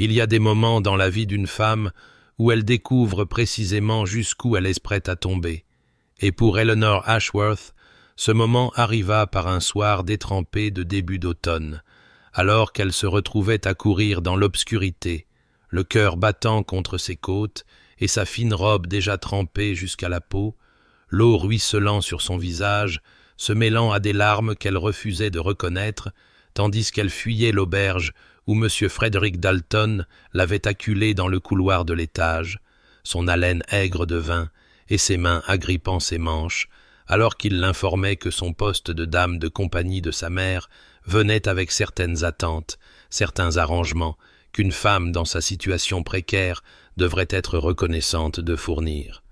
Il y a des moments dans la vie d'une femme où elle découvre précisément jusqu'où elle est prête à tomber. Et pour Eleanor Ashworth, ce moment arriva par un soir détrempé de début d'automne, alors qu'elle se retrouvait à courir dans l'obscurité, le cœur battant contre ses côtes et sa fine robe déjà trempée jusqu'à la peau, l'eau ruisselant sur son visage, se mêlant à des larmes qu'elle refusait de reconnaître, tandis qu'elle fuyait l'auberge où M. Frederick Dalton l'avait acculée dans le couloir de l'étage, son haleine aigre de vin et ses mains agrippant ses manches, alors qu'il l'informait que son poste de dame de compagnie de sa mère venait avec certaines attentes, certains arrangements qu'une femme dans sa situation précaire devrait être reconnaissante de fournir.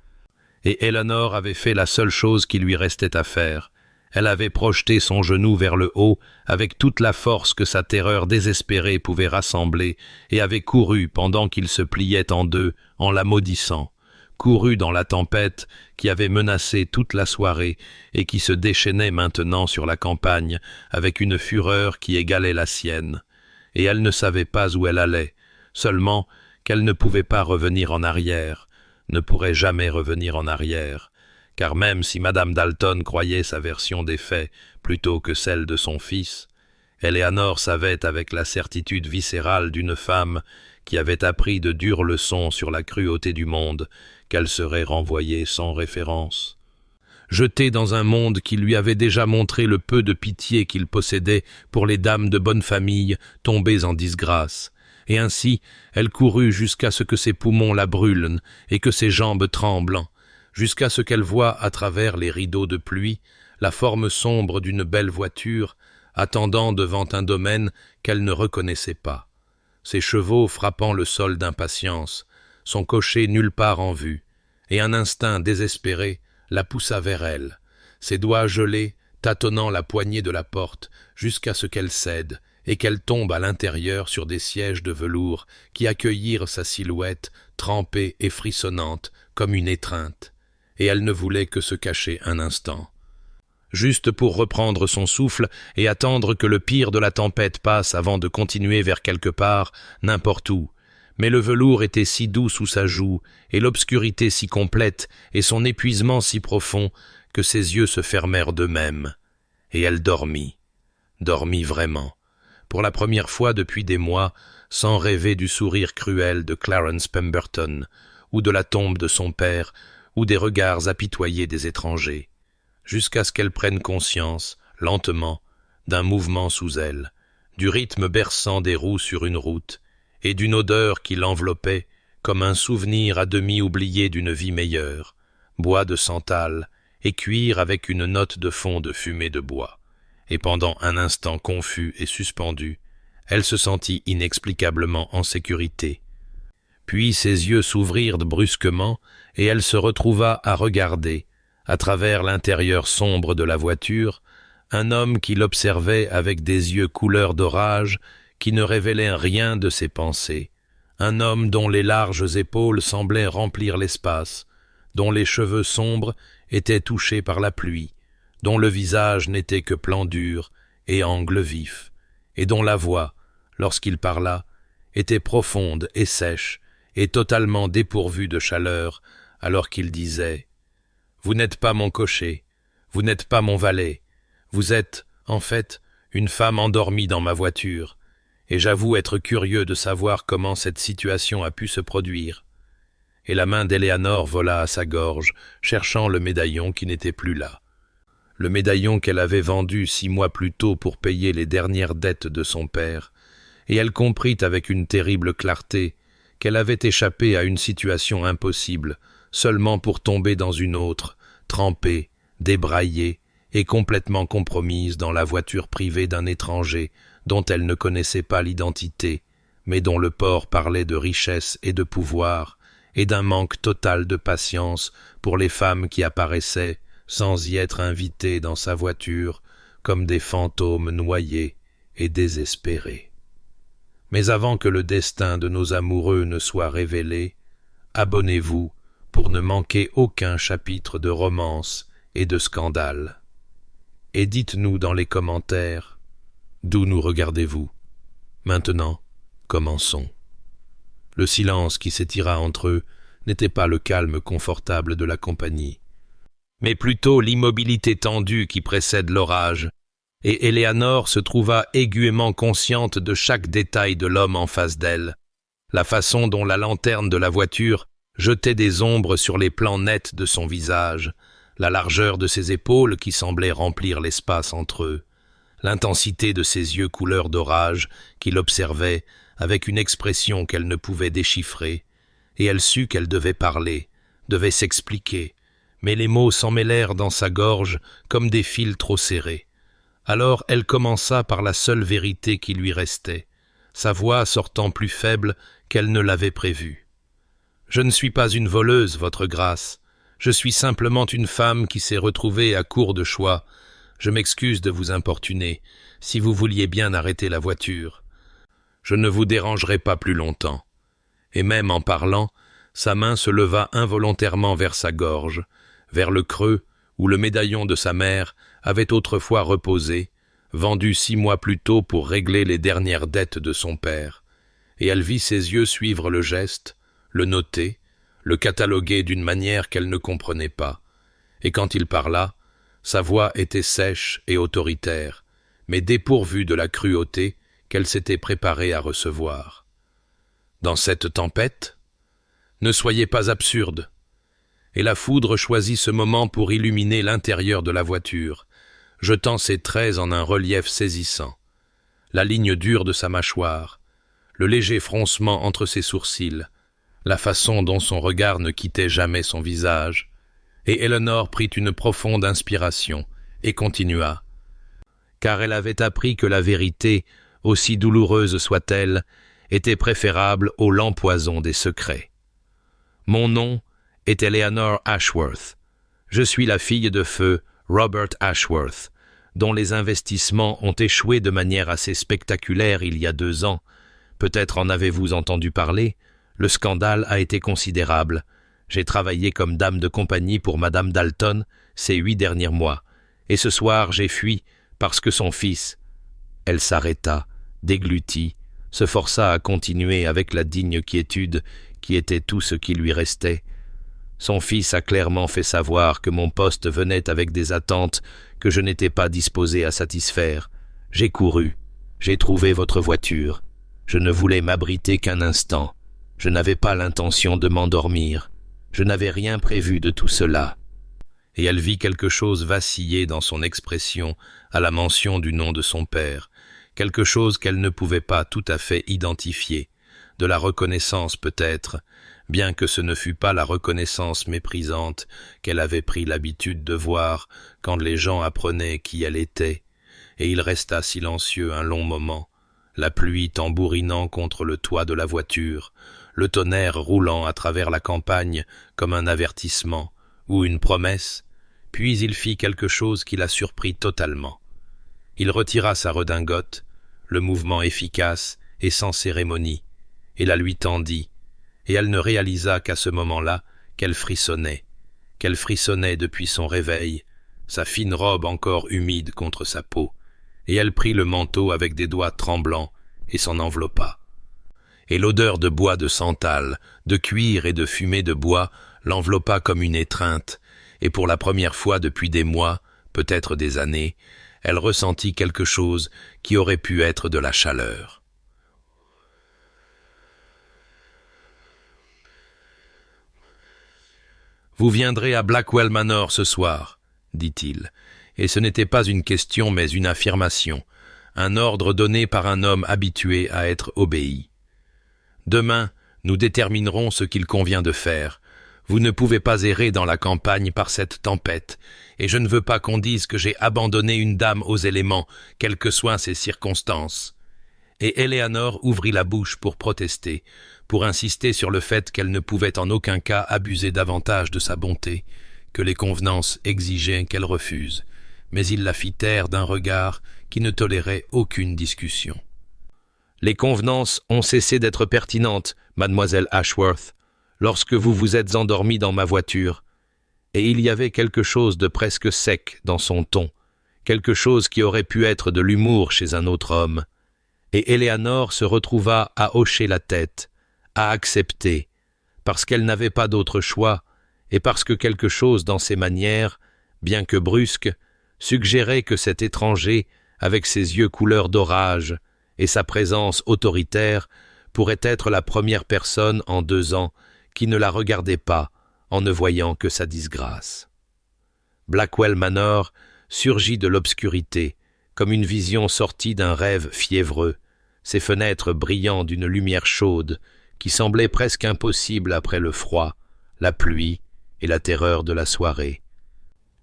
Et Eleanor avait fait la seule chose qui lui restait à faire. Elle avait projeté son genou vers le haut avec toute la force que sa terreur désespérée pouvait rassembler et avait couru pendant qu'il se pliait en deux en la maudissant. Couru dans la tempête qui avait menacé toute la soirée et qui se déchaînait maintenant sur la campagne avec une fureur qui égalait la sienne. Et elle ne savait pas où elle allait, seulement qu'elle ne pouvait pas revenir en arrière, ne pourrait jamais revenir en arrière, car même si Madame Dalton croyait sa version des faits plutôt que celle de son fils, Eleanor savait avec la certitude viscérale d'une femme qui avait appris de dures leçons sur la cruauté du monde, qu'elle serait renvoyée sans référence. Jetée dans un monde qui lui avait déjà montré le peu de pitié qu'il possédait pour les dames de bonne famille tombées en disgrâce, et ainsi elle courut jusqu'à ce que ses poumons la brûlent et que ses jambes tremblent, jusqu'à ce qu'elle voie à travers les rideaux de pluie la forme sombre d'une belle voiture attendant devant un domaine qu'elle ne reconnaissait pas. Ses chevaux frappant le sol d'impatience, son cocher nulle part en vue, et un instinct désespéré la poussa vers elle, ses doigts gelés tâtonnant la poignée de la porte jusqu'à ce qu'elle cède et qu'elle tombe à l'intérieur sur des sièges de velours qui accueillirent sa silhouette trempée et frissonnante comme une étreinte, et elle ne voulait que se cacher un instant, juste pour reprendre son souffle et attendre que le pire de la tempête passe avant de continuer vers quelque part, n'importe où. Mais le velours était si doux sous sa joue, et l'obscurité si complète, et son épuisement si profond, que ses yeux se fermèrent d'eux-mêmes. Et elle dormit vraiment, pour la première fois depuis des mois, sans rêver du sourire cruel de Clarence Pemberton, ou de la tombe de son père, ou des regards apitoyés des étrangers, jusqu'à ce qu'elle prenne conscience, lentement, d'un mouvement sous elle, du rythme berçant des roues sur une route, et d'une odeur qui l'enveloppait comme un souvenir à demi oublié d'une vie meilleure, bois de santal et cuir avec une note de fond de fumée de bois. Et pendant un instant confus et suspendu, elle se sentit inexplicablement en sécurité. Puis ses yeux s'ouvrirent brusquement et elle se retrouva à regarder, à travers l'intérieur sombre de la voiture, un homme qui l'observait avec des yeux couleur d'orage qui ne révélaient rien de ses pensées, un homme dont les larges épaules semblaient remplir l'espace, dont les cheveux sombres étaient touchés par la pluie, dont le visage n'était que plan dur et angle vif, et dont la voix, lorsqu'il parla, était profonde et sèche et totalement dépourvue de chaleur, alors qu'il disait « Vous n'êtes pas mon cocher, vous n'êtes pas mon valet, vous êtes, en fait, une femme endormie dans ma voiture, et j'avoue être curieux de savoir comment cette situation a pu se produire. » Et la main d'Eleanor vola à sa gorge, cherchant le médaillon qui n'était plus là. Le médaillon qu'elle avait vendu 6 mois plus tôt pour payer les dernières dettes de son père, et elle comprit avec une terrible clarté qu'elle avait échappé à une situation impossible, seulement pour tomber dans une autre, trempée, débraillée et complètement compromise dans la voiture privée d'un étranger dont elle ne connaissait pas l'identité, mais dont le port parlait de richesse et de pouvoir, et d'un manque total de patience pour les femmes qui apparaissaient, sans y être invitées dans sa voiture, comme des fantômes noyés et désespérés. Mais avant que le destin de nos amoureux ne soit révélé, abonnez-vous pour ne manquer aucun chapitre de romance et de scandale. Et dites-nous dans les commentaires, d'où nous regardez-vous? Maintenant, commençons. Le silence qui s'étira entre eux n'était pas le calme confortable de la compagnie, mais plutôt l'immobilité tendue qui précède l'orage, et Éléanore se trouva aiguëment consciente de chaque détail de l'homme en face d'elle, la façon dont la lanterne de la voiture jetait des ombres sur les plans nets de son visage, la largeur de ses épaules qui semblaient remplir l'espace entre eux, l'intensité de ses yeux couleur d'orage qui l'observaient avec une expression qu'elle ne pouvait déchiffrer, et elle sut qu'elle devait parler, devait s'expliquer, mais les mots s'en mêlèrent dans sa gorge comme des fils trop serrés. Alors elle commença par la seule vérité qui lui restait, sa voix sortant plus faible qu'elle ne l'avait prévu. « Je ne suis pas une voleuse, votre grâce. Je suis simplement une femme qui s'est retrouvée à court de choix. Je m'excuse de vous importuner, si vous vouliez bien arrêter la voiture. Je ne vous dérangerai pas plus longtemps. » Et même en parlant, sa main se leva involontairement vers sa gorge, vers le creux où le médaillon de sa mère avait autrefois reposé, vendu 6 mois plus tôt pour régler les dernières dettes de son père, et elle vit ses yeux suivre le geste, le noter, le cataloguer d'une manière qu'elle ne comprenait pas, et quand il parla, sa voix était sèche et autoritaire, mais dépourvue de la cruauté qu'elle s'était préparée à recevoir. Dans cette tempête, ne soyez pas absurde. Et la foudre choisit ce moment pour illuminer l'intérieur de la voiture, jetant ses traits en un relief saisissant. La ligne dure de sa mâchoire, le léger froncement entre ses sourcils, la façon dont son regard ne quittait jamais son visage, et Éléanore prit une profonde inspiration et continua, car elle avait appris que la vérité, aussi douloureuse soit-elle, était préférable au lent poison des secrets. Mon nom est Éléanore Ashworth. Je suis la fille de feu Robert Ashworth, dont les investissements ont échoué de manière assez spectaculaire il y a 2 ans. Peut-être en avez-vous entendu parler. Le scandale a été considérable. J'ai travaillé comme dame de compagnie pour Madame Dalton ces 8 derniers mois, et ce soir j'ai fui parce que son fils... Elle s'arrêta, déglutit, se força à continuer avec la digne quiétude qui était tout ce qui lui restait. Son fils a clairement fait savoir que mon poste venait avec des attentes que je n'étais pas disposé à satisfaire. J'ai couru, j'ai trouvé votre voiture. Je ne voulais m'abriter qu'un instant. Je n'avais pas l'intention de m'endormir. Je n'avais rien prévu de tout cela. Et elle vit quelque chose vaciller dans son expression à la mention du nom de son père, quelque chose qu'elle ne pouvait pas tout à fait identifier, de la reconnaissance peut-être, bien que ce ne fût pas la reconnaissance méprisante qu'elle avait pris l'habitude de voir quand les gens apprenaient qui elle était, et il resta silencieux un long moment, la pluie tambourinant contre le toit de la voiture, le tonnerre roulant à travers la campagne comme un avertissement ou une promesse, puis il fit quelque chose qui la surprit totalement. Il retira sa redingote, le mouvement efficace et sans cérémonie, et la lui tendit, et elle ne réalisa qu'à ce moment-là qu'elle frissonnait depuis son réveil, sa fine robe encore humide contre sa peau, et elle prit le manteau avec des doigts tremblants et s'en enveloppa. Et l'odeur de bois de santal, de cuir et de fumée de bois l'enveloppa comme une étreinte, et pour la première fois depuis des mois, peut-être des années, elle ressentit quelque chose qui aurait pu être de la chaleur. « Vous viendrez à Blackwell Manor ce soir, » dit-il, et ce n'était pas une question mais une affirmation, un ordre donné par un homme habitué à être obéi. « Demain, nous déterminerons ce qu'il convient de faire. Vous ne pouvez pas errer dans la campagne par cette tempête, et je ne veux pas qu'on dise que j'ai abandonné une dame aux éléments, quelles que soient ses circonstances. » Et Éléanore ouvrit la bouche pour protester, pour insister sur le fait qu'elle ne pouvait en aucun cas abuser davantage de sa bonté, que les convenances exigeaient qu'elle refuse, mais il la fit taire d'un regard qui ne tolérait aucune discussion. « Les convenances ont cessé d'être pertinentes, mademoiselle Ashworth, lorsque vous vous êtes endormie dans ma voiture. » Et il y avait quelque chose de presque sec dans son ton, quelque chose qui aurait pu être de l'humour chez un autre homme. Et Éléanore se retrouva à hocher la tête, à accepter, parce qu'elle n'avait pas d'autre choix, et parce que quelque chose dans ses manières, bien que brusques, suggérait que cet étranger, avec ses yeux couleur d'orage et sa présence autoritaire, pourrait être la première personne en 2 ans qui ne la regardait pas en ne voyant que sa disgrâce. Blackwell Manor surgit de l'obscurité, comme une vision sortie d'un rêve fiévreux, ses fenêtres brillant d'une lumière chaude qui semblait presque impossible après le froid, la pluie et la terreur de la soirée.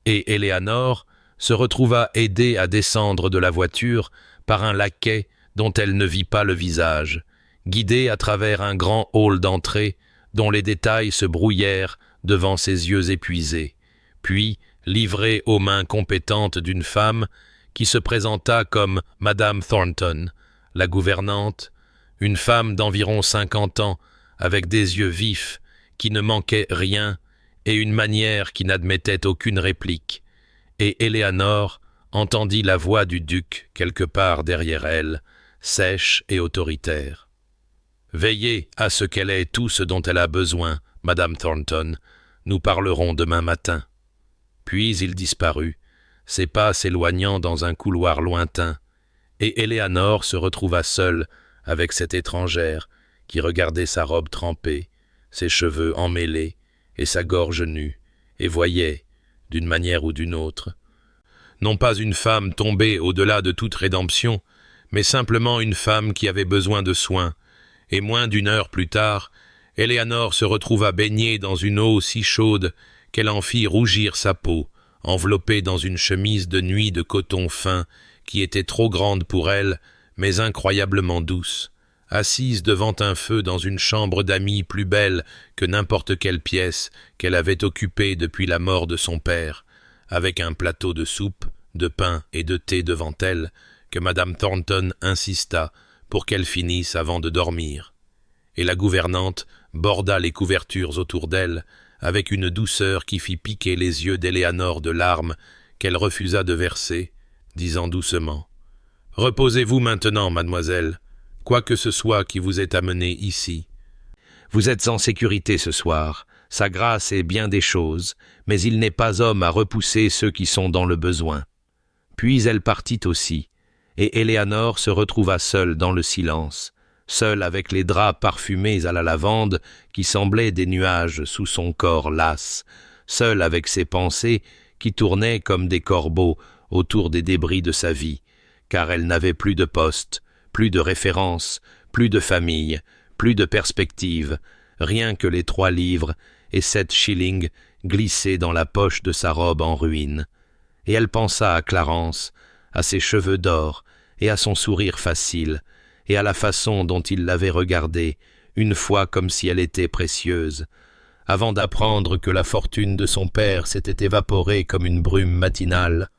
Et Eleanor se retrouva aidée à descendre de la voiture par un laquais dont elle ne vit pas le visage, guidée à travers un grand hall d'entrée dont les détails se brouillèrent devant ses yeux épuisés, puis livrée aux mains compétentes d'une femme qui se présenta comme Madame Thornton, la gouvernante, une femme d'environ 50 ans, avec des yeux vifs, qui ne manquaient rien, et une manière qui n'admettait aucune réplique. Et Eleanor entendit la voix du duc quelque part derrière elle, sèche et autoritaire. « Veillez à ce qu'elle ait tout ce dont elle a besoin, Madame Thornton. Nous parlerons demain matin. » Puis il disparut, ses pas s'éloignant dans un couloir lointain, et Eleanor se retrouva seule avec cette étrangère qui regardait sa robe trempée, ses cheveux emmêlés et sa gorge nue, et voyait, d'une manière ou d'une autre, non pas une femme tombée au-delà de toute rédemption, mais simplement une femme qui avait besoin de soins, et moins d'1 heure plus tard, Eleanor se retrouva baignée dans une eau si chaude qu'elle en fit rougir sa peau, enveloppée dans une chemise de nuit de coton fin qui était trop grande pour elle, mais incroyablement douce, assise devant un feu dans une chambre d'amis plus belle que n'importe quelle pièce qu'elle avait occupée depuis la mort de son père, avec un plateau de soupe, de pain et de thé devant elle, que Madame Thornton insista pour qu'elle finisse avant de dormir. Et la gouvernante borda les couvertures autour d'elle, avec une douceur qui fit piquer les yeux d'Eleanor de larmes qu'elle refusa de verser, disant doucement « Reposez-vous maintenant, mademoiselle, quoi que ce soit qui vous ait amené ici. Vous êtes en sécurité ce soir, sa grâce est bien des choses, mais il n'est pas homme à repousser ceux qui sont dans le besoin. » Puis elle partit aussi, et Eleanor se retrouva seule dans le silence, seule avec les draps parfumés à la lavande qui semblaient des nuages sous son corps las, seule avec ses pensées qui tournaient comme des corbeaux autour des débris de sa vie, car elle n'avait plus de poste, plus de référence, plus de famille, plus de perspective, rien que les 3 livres et 7 shillings glissés dans la poche de sa robe en ruine. Et elle pensa à Clarence, à ses cheveux d'or et à son sourire facile, et à la façon dont il l'avait regardée, une fois comme si elle était précieuse, avant d'apprendre que la fortune de son père s'était évaporée comme une brume matinale,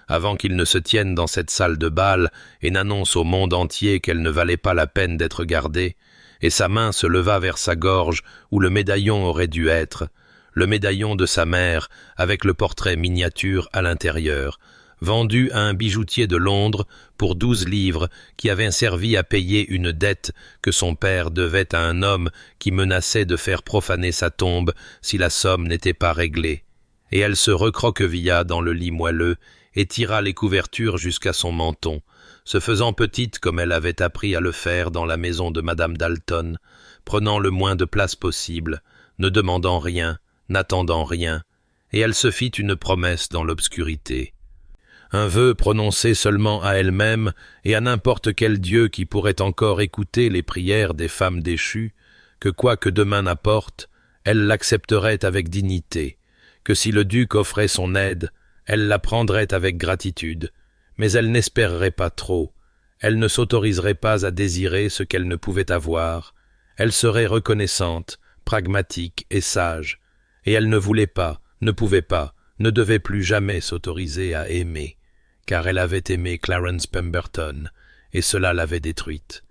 avant qu'il ne se tienne dans cette salle de bal et n'annonce au monde entier qu'elle ne valait pas la peine d'être gardée, et sa main se leva vers sa gorge où le médaillon aurait dû être, le médaillon de sa mère avec le portrait miniature à l'intérieur, vendu à un bijoutier de Londres pour 12 livres qui avait servi à payer une dette que son père devait à un homme qui menaçait de faire profaner sa tombe si la somme n'était pas réglée. Et elle se recroquevilla dans le lit moelleux et tira les couvertures jusqu'à son menton, se faisant petite comme elle avait appris à le faire dans la maison de Madame Dalton, prenant le moins de place possible, ne demandant rien, n'attendant rien, et elle se fit une promesse dans l'obscurité. Un vœu prononcé seulement à elle-même et à n'importe quel dieu qui pourrait encore écouter les prières des femmes déchues, que quoi que demain n'apporte, elle l'accepterait avec dignité, que si le duc offrait son aide, elle la prendrait avec gratitude, mais elle n'espérerait pas trop, elle ne s'autoriserait pas à désirer ce qu'elle ne pouvait avoir, elle serait reconnaissante, pragmatique et sage, et elle ne voulait pas, ne pouvait pas, ne devait plus jamais s'autoriser à aimer, car elle avait aimé Clarence Pemberton, et cela l'avait détruite,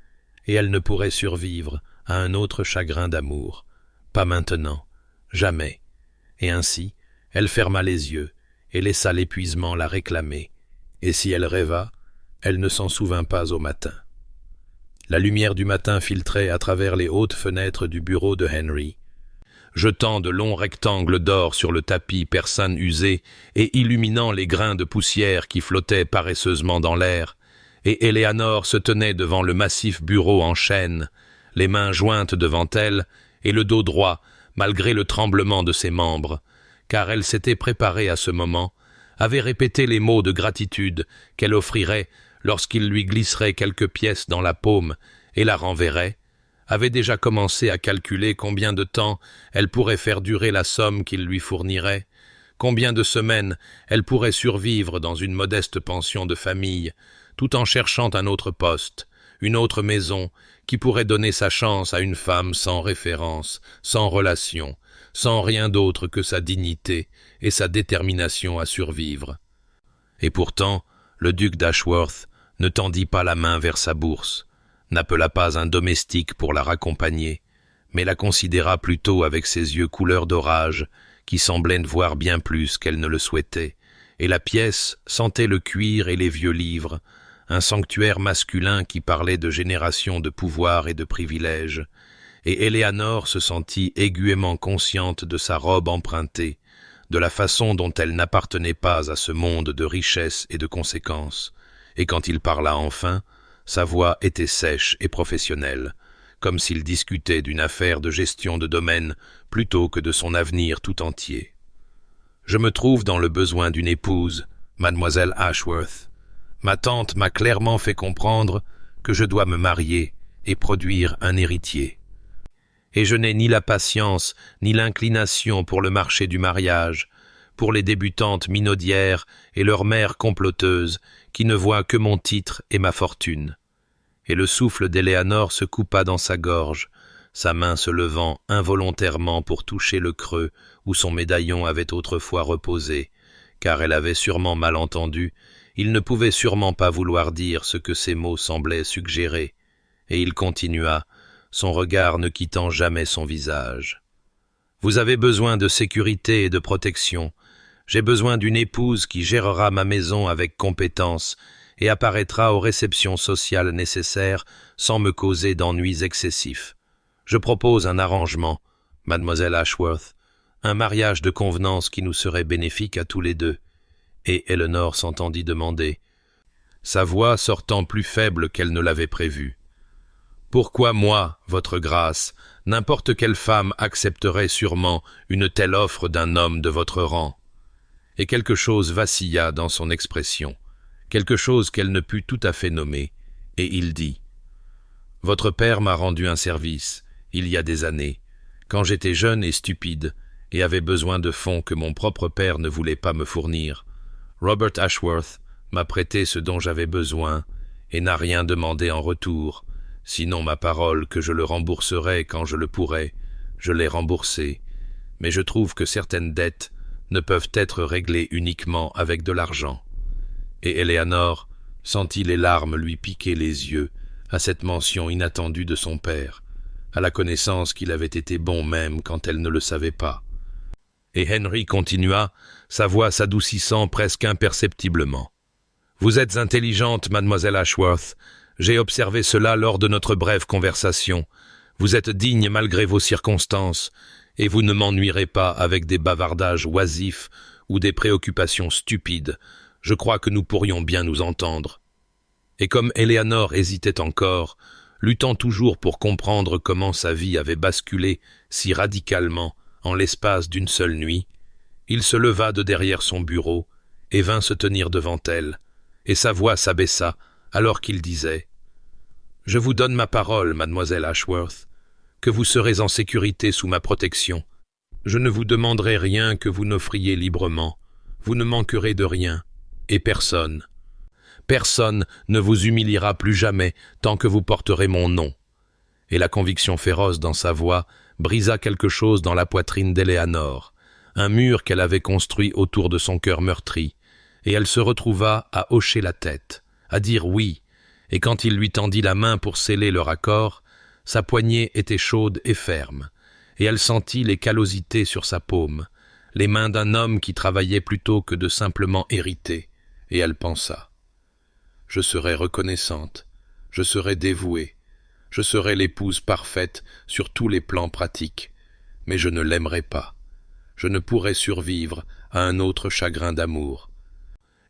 et elle ne pourrait survivre à un autre chagrin d'amour, pas maintenant, jamais, et ainsi elle ferma les yeux et laissa l'épuisement la réclamer, et si elle rêva, elle ne s'en souvint pas au matin. La lumière du matin filtrait à travers les hautes fenêtres du bureau de Henry, jetant de longs rectangles d'or sur le tapis persane usé et illuminant les grains de poussière qui flottaient paresseusement dans l'air, et Eleanor se tenait devant le massif bureau en chêne, les mains jointes devant elle et le dos droit, malgré le tremblement de ses membres, car elle s'était préparée à ce moment, avait répété les mots de gratitude qu'elle offrirait lorsqu'il lui glisserait quelques pièces dans la paume et la renverrait, avait déjà commencé à calculer combien de temps elle pourrait faire durer la somme qu'il lui fournirait, combien de semaines elle pourrait survivre dans une modeste pension de famille, tout en cherchant un autre poste, une autre maison, qui pourrait donner sa chance à une femme sans référence, sans relation, sans rien d'autre que sa dignité et sa détermination à survivre. Et pourtant, le duc d'Ashworth ne tendit pas la main vers sa bourse, n'appela pas un domestique pour la raccompagner, mais la considéra plutôt avec ses yeux couleur d'orage, qui semblaient ne voir bien plus qu'elle ne le souhaitait, et la pièce sentait le cuir et les vieux livres, un sanctuaire masculin qui parlait de générations de pouvoir et de privilèges, et Eleanor se sentit aiguëment consciente de sa robe empruntée, de la façon dont elle n'appartenait pas à ce monde de richesse et de conséquences, et quand il parla enfin, sa voix était sèche et professionnelle, comme s'il discutait d'une affaire de gestion de domaine plutôt que de son avenir tout entier. « Je me trouve dans le besoin d'une épouse, mademoiselle Ashworth. Ma tante m'a clairement fait comprendre que je dois me marier et produire un héritier. Et je n'ai ni la patience ni l'inclination pour le marché du mariage, pour les débutantes minaudières et leurs mères comploteuses qui ne voient que mon titre et ma fortune. » Et le souffle d'Eleanor se coupa dans sa gorge, sa main se levant involontairement pour toucher le creux où son médaillon avait autrefois reposé, car elle avait sûrement mal entendu, il ne pouvait sûrement pas vouloir dire ce que ces mots semblaient suggérer, et il continua, son regard ne quittant jamais son visage. « Vous avez besoin de sécurité et de protection. J'ai besoin d'une épouse qui gérera ma maison avec compétence et apparaîtra aux réceptions sociales nécessaires sans me causer d'ennuis excessifs. Je propose un arrangement, mademoiselle Ashworth, un mariage de convenance qui nous serait bénéfique à tous les deux. » Et Eleanor s'entendit demander, sa voix sortant plus faible qu'elle ne l'avait prévu. « Pourquoi moi, votre grâce, n'importe quelle femme accepterait sûrement une telle offre d'un homme de votre rang ?» Et quelque chose vacilla dans son expression, quelque chose qu'elle ne put tout à fait nommer, et il dit « Votre père m'a rendu un service, il y a des années, quand j'étais jeune et stupide, et avait besoin de fonds que mon propre père ne voulait pas me fournir. Robert Ashworth m'a prêté ce dont j'avais besoin, et n'a rien demandé en retour, sinon ma parole que je le rembourserai quand je le pourrai. Je l'ai remboursé, mais je trouve que certaines dettes ne peuvent être réglées uniquement avec de l'argent. » Et Eleanor sentit les larmes lui piquer les yeux à cette mention inattendue de son père, à la connaissance qu'il avait été bon même quand elle ne le savait pas. Et Henry continua, sa voix s'adoucissant presque imperceptiblement. « Vous êtes intelligente, mademoiselle Ashworth. J'ai observé cela lors de notre brève conversation. Vous êtes digne malgré vos circonstances, et vous ne m'ennuierez pas avec des bavardages oisifs ou des préoccupations stupides. Je crois que nous pourrions bien nous entendre. » Et comme Eleanor hésitait encore, luttant toujours pour comprendre comment sa vie avait basculé si radicalement en l'espace d'une seule nuit, il se leva de derrière son bureau et vint se tenir devant elle, et sa voix s'abaissa alors qu'il disait « Je vous donne ma parole, mademoiselle Ashworth, que vous serez en sécurité sous ma protection. Je ne vous demanderai rien que vous n'offriez librement. Vous ne manquerez de rien, et personne ne vous humiliera plus jamais tant que vous porterez mon nom. » Et la conviction féroce dans sa voix brisa quelque chose dans la poitrine d'Eleanor, un mur qu'elle avait construit autour de son cœur meurtri, et elle se retrouva à hocher la tête, à dire oui, et quand il lui tendit la main pour sceller leur accord, sa poignée était chaude et ferme, et elle sentit les callosités sur sa paume, les mains d'un homme qui travaillait plutôt que de simplement hériter, et elle pensa « Je serai reconnaissante, je serai dévouée, Je serai l'épouse parfaite sur tous les plans pratiques, mais je ne l'aimerai pas. Je ne pourrai survivre à un autre chagrin d'amour.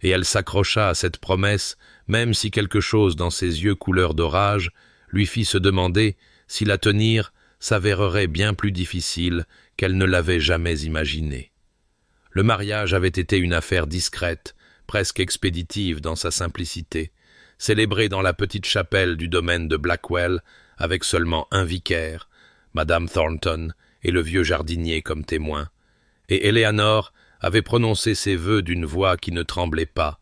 Et elle s'accrocha à cette promesse, même si quelque chose dans ses yeux couleur d'orage lui fit se demander si la tenir s'avérerait bien plus difficile qu'elle ne l'avait jamais imaginé. Le mariage avait été une affaire discrète, presque expéditive dans sa simplicité, célébrée dans la petite chapelle du domaine de Blackwell, avec seulement un vicaire, Madame Thornton et le vieux jardinier comme témoins, et Eleanor avait prononcé ses vœux d'une voix qui ne tremblait pas,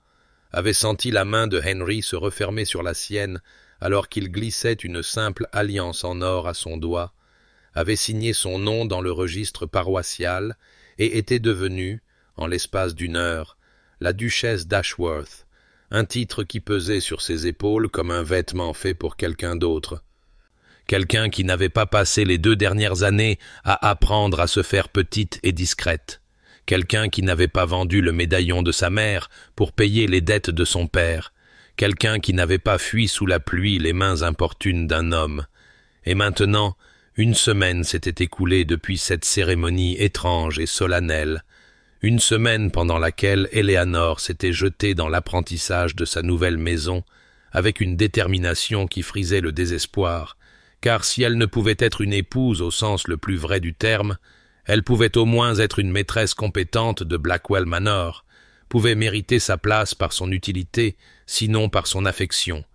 avait senti la main de Henry se refermer sur la sienne alors qu'il glissait une simple alliance en or à son doigt, avait signé son nom dans le registre paroissial et était devenue, en l'espace d'une heure, la duchesse d'Ashworth, un titre qui pesait sur ses épaules comme un vêtement fait pour quelqu'un d'autre. Quelqu'un qui n'avait pas passé les 2 dernières années à apprendre à se faire petite et discrète. Quelqu'un qui n'avait pas vendu le médaillon de sa mère pour payer les dettes de son père. Quelqu'un qui n'avait pas fui sous la pluie les mains importunes d'un homme. Et maintenant, 1 semaine s'était écoulée depuis cette cérémonie étrange et solennelle. 1 semaine pendant laquelle Eleanor s'était jetée dans l'apprentissage de sa nouvelle maison avec une détermination qui frisait le désespoir, car si elle ne pouvait être une épouse au sens le plus vrai du terme, elle pouvait au moins être une maîtresse compétente de Blackwell Manor, pouvait mériter sa place par son utilité, sinon par son affection,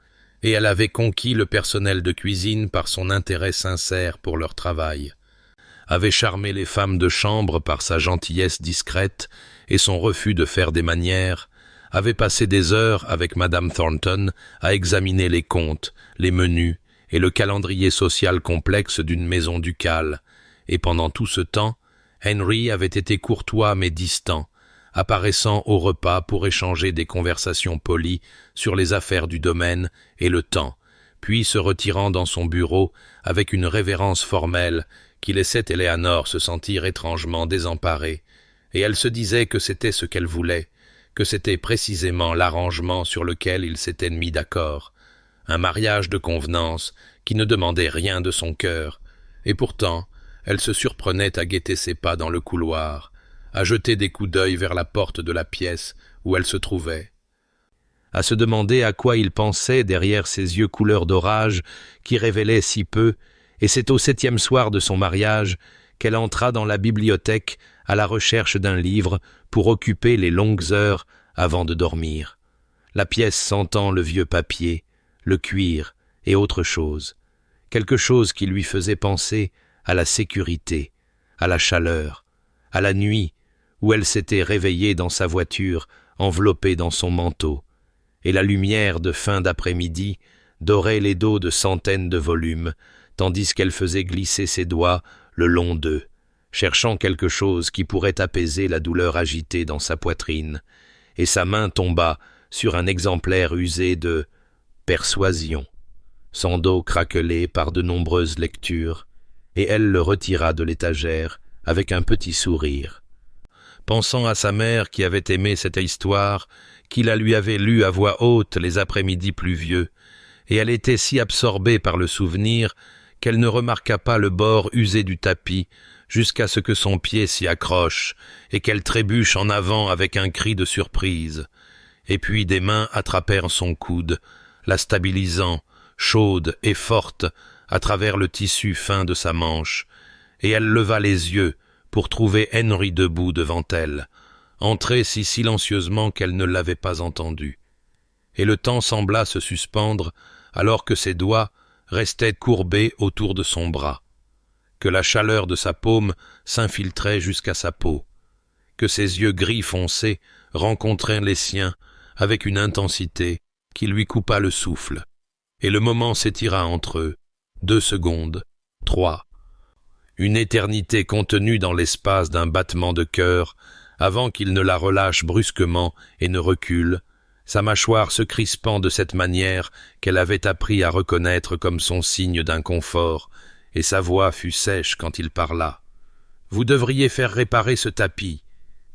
et elle avait conquis le personnel de cuisine par son intérêt sincère pour leur travail, avait charmé les femmes de chambre par sa gentillesse discrète et son refus de faire des manières, avait passé des heures avec Madame Thornton à examiner les comptes, les menus et le calendrier social complexe d'une maison ducale, et pendant tout ce temps, Henry avait été courtois mais distant, apparaissant au repas pour échanger des conversations polies sur les affaires du domaine et le temps, puis se retirant dans son bureau avec une révérence formelle qui laissait Eleanor se sentir étrangement désemparée, et elle se disait que c'était ce qu'elle voulait, que c'était précisément l'arrangement sur lequel ils s'étaient mis d'accord, un mariage de convenance qui ne demandait rien de son cœur, et pourtant elle se surprenait à guetter ses pas dans le couloir, à jeter des coups d'œil vers la porte de la pièce où elle se trouvait, à se demander à quoi il pensait derrière ses yeux couleur d'orage qui révélaient si peu, et c'est au 7e soir de son mariage qu'elle entra dans la bibliothèque à la recherche d'un livre pour occuper les longues heures avant de dormir. La pièce sentant le vieux papier, le cuir et autre chose, quelque chose qui lui faisait penser à la sécurité, à la chaleur, à la nuit où elle s'était réveillée dans sa voiture enveloppée dans son manteau, et la lumière de fin d'après-midi dorait les dos de centaines de volumes, tandis qu'elle faisait glisser ses doigts le long d'eux, cherchant quelque chose qui pourrait apaiser la douleur agitée dans sa poitrine, et sa main tomba sur un exemplaire usé de « Persuasion », son dos craquelé par de nombreuses lectures, et elle le retira de l'étagère avec un petit sourire. Pensant à sa mère qui avait aimé cette histoire, qui la lui avait lue à voix haute les après-midi pluvieux, et elle était si absorbée par le souvenir qu'elle ne remarqua pas le bord usé du tapis jusqu'à ce que son pied s'y accroche et qu'elle trébuche en avant avec un cri de surprise. Et puis des mains attrapèrent son coude, la stabilisant, chaude et forte, à travers le tissu fin de sa manche, et elle leva les yeux pour trouver Henry debout devant elle, entré si silencieusement qu'elle ne l'avait pas entendu. Et le temps sembla se suspendre alors que ses doigts restaient courbés autour de son bras, que la chaleur de sa paume s'infiltrait jusqu'à sa peau, que ses yeux gris foncés rencontrèrent les siens avec une intensité qui lui coupa le souffle, et le moment s'étira entre eux, 2 secondes, 3, une éternité contenue dans l'espace d'un battement de cœur, avant qu'il ne la relâche brusquement et ne recule, sa mâchoire se crispant de cette manière qu'elle avait appris à reconnaître comme son signe d'inconfort, et sa voix fut sèche quand il parla. « Vous devriez faire réparer ce tapis. »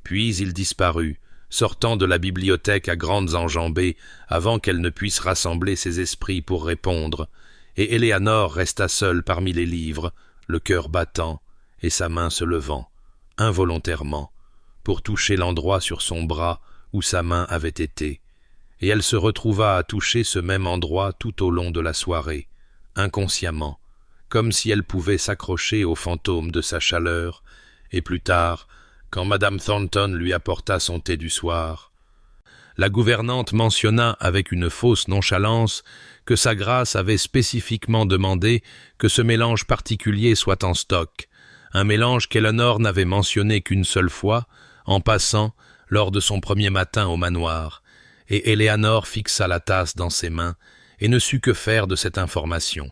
Puis il disparut, sortant de la bibliothèque à grandes enjambées avant qu'elle ne puisse rassembler ses esprits pour répondre, et Éléanore resta seule parmi les livres, le cœur battant et sa main se levant, involontairement, pour toucher l'endroit sur son bras où sa main avait été, et elle se retrouva à toucher ce même endroit tout au long de la soirée, inconsciemment, comme si elle pouvait s'accrocher au fantôme de sa chaleur, et plus tard, quand Madame Thornton lui apporta son thé du soir, la gouvernante mentionna avec une fausse nonchalance que sa grâce avait spécifiquement demandé que ce mélange particulier soit en stock, un mélange qu'Eleanor n'avait mentionné qu'une seule fois, en passant, lors de son premier matin au manoir, et Éléanore fixa la tasse dans ses mains et ne sut que faire de cette information,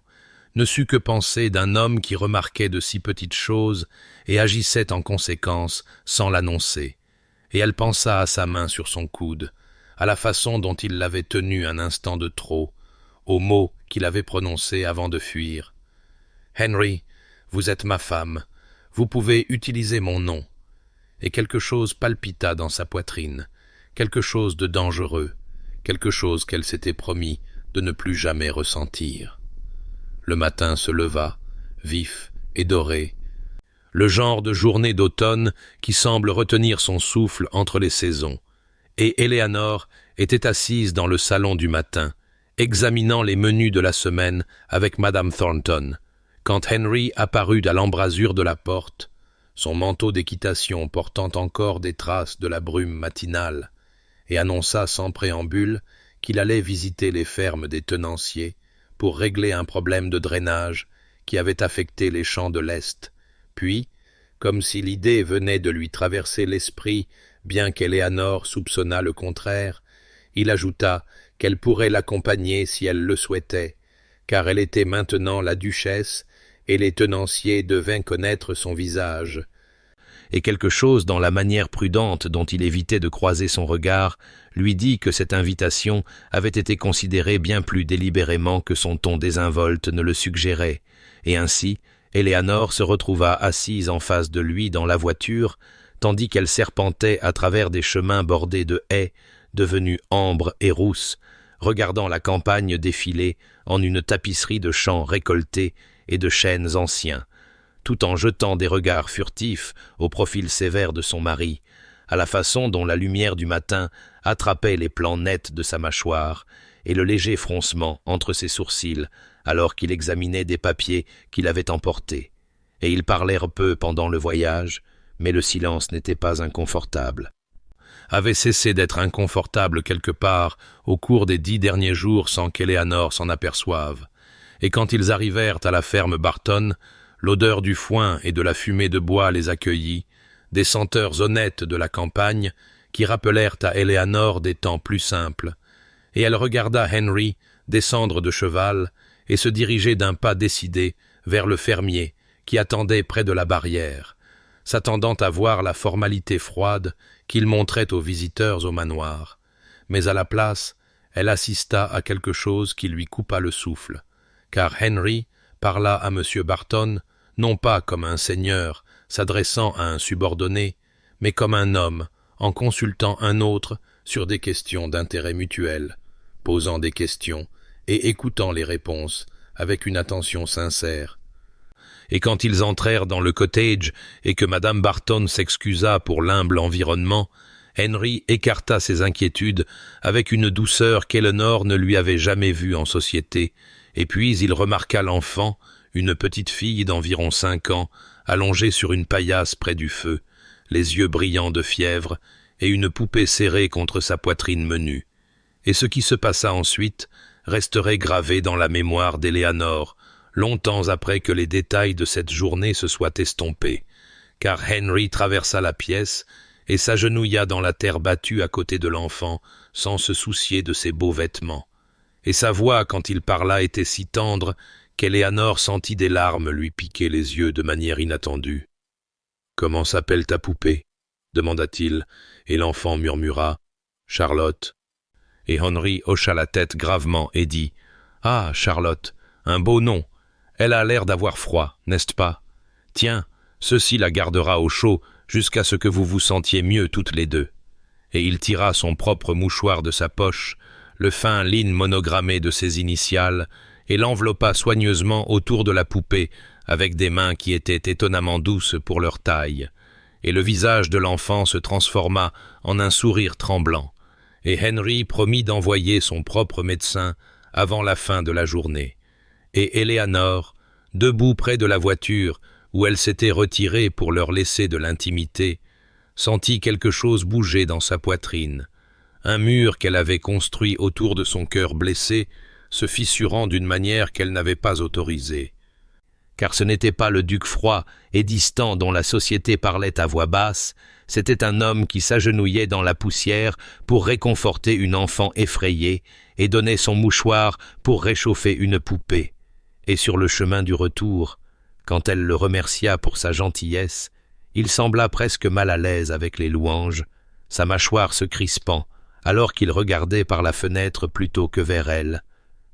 ne sut que penser d'un homme qui remarquait de si petites choses et agissait en conséquence sans l'annoncer, et elle pensa à sa main sur son coude, à la façon dont il l'avait tenue un instant de trop, aux mots qu'il avait prononcés avant de fuir. « Henry, vous êtes ma femme, vous pouvez utiliser mon nom. » Et quelque chose palpita dans sa poitrine, quelque chose de dangereux, quelque chose qu'elle s'était promis de ne plus jamais ressentir. Le matin se leva, vif et doré, le genre de journée d'automne qui semble retenir son souffle entre les saisons, et Éléanore était assise dans le salon du matin, examinant les menus de la semaine avec Madame Thornton, quand Henry apparut à l'embrasure de la porte, son manteau d'équitation portant encore des traces de la brume matinale, et annonça sans préambule qu'il allait visiter les fermes des tenanciers pour régler un problème de drainage qui avait affecté les champs de l'Est, puis, comme si l'idée venait de lui traverser l'esprit, bien qu'Éléanore soupçonnât le contraire, il ajouta qu'elle pourrait l'accompagner si elle le souhaitait, car elle était maintenant la duchesse et les tenanciers devaient connaître son visage. Et quelque chose dans la manière prudente dont il évitait de croiser son regard lui dit que cette invitation avait été considérée bien plus délibérément que son ton désinvolte ne le suggérait, et ainsi Éléanore se retrouva assise en face de lui dans la voiture, tandis qu'elle serpentait à travers des chemins bordés de haies, devenus ambres et rousses, regardant la campagne défiler en une tapisserie de champs récoltés et de chênes anciens, tout en jetant des regards furtifs au profil sévère de son mari, à la façon dont la lumière du matin attrapait les plans nets de sa mâchoire et le léger froncement entre ses sourcils alors qu'il examinait des papiers qu'il avait emportés. Et ils parlèrent peu pendant le voyage, mais le silence n'était pas inconfortable. Avait cessé d'être inconfortable quelque part au cours des 10 derniers jours sans qu'Éléanore s'en aperçoive. Et quand ils arrivèrent à la ferme Barton, l'odeur du foin et de la fumée de bois les accueillit, des senteurs honnêtes de la campagne qui rappelèrent à Éléanore des temps plus simples, et elle regarda Henry descendre de cheval et se diriger d'un pas décidé vers le fermier qui attendait près de la barrière, s'attendant à voir la formalité froide qu'il montrait aux visiteurs au manoir. Mais à la place, elle assista à quelque chose qui lui coupa le souffle, car Henry parla à M. Barton non pas comme un seigneur s'adressant à un subordonné, mais comme un homme en consultant un autre sur des questions d'intérêt mutuel, posant des questions et écoutant les réponses avec une attention sincère. Et quand ils entrèrent dans le cottage et que Madame Barton s'excusa pour l'humble environnement, Henry écarta ses inquiétudes avec une douceur qu'Eleanor ne lui avait jamais vue en société, et puis il remarqua l'enfant, une petite fille d'environ 5 ans, allongée sur une paillasse près du feu, les yeux brillants de fièvre, et une poupée serrée contre sa poitrine menue. Et ce qui se passa ensuite resterait gravé dans la mémoire d'Éléanore, longtemps après que les détails de cette journée se soient estompés, car Henry traversa la pièce et s'agenouilla dans la terre battue à côté de l'enfant, sans se soucier de ses beaux vêtements. Et sa voix, quand il parla, était si tendre qu'Éléanore sentit des larmes lui piquer les yeux de manière inattendue. « Comment s'appelle ta poupée ?» demanda-t-il, et l'enfant murmura « Charlotte ». Et Henry hocha la tête gravement et dit « Ah, Charlotte, un beau nom. Elle a l'air d'avoir froid, n'est-ce pas? Tiens, ceci la gardera au chaud jusqu'à ce que vous vous sentiez mieux toutes les deux. » Et il tira son propre mouchoir de sa poche, le fin ligne monogrammé de ses initiales, et l'enveloppa soigneusement autour de la poupée avec des mains qui étaient étonnamment douces pour leur taille. Et le visage de l'enfant se transforma en un sourire tremblant, et Henry promit d'envoyer son propre médecin avant la fin de la journée. Et Eleanor, debout près de la voiture où elle s'était retirée pour leur laisser de l'intimité, sentit quelque chose bouger dans sa poitrine. Un mur qu'elle avait construit autour de son cœur blessé, se fissurant d'une manière qu'elle n'avait pas autorisée. Car ce n'était pas le duc froid et distant dont la société parlait à voix basse, c'était un homme qui s'agenouillait dans la poussière pour réconforter une enfant effrayée et donnait son mouchoir pour réchauffer une poupée. Et sur le chemin du retour, quand elle le remercia pour sa gentillesse, il sembla presque mal à l'aise avec les louanges, sa mâchoire se crispant, alors qu'il regardait par la fenêtre plutôt que vers elle.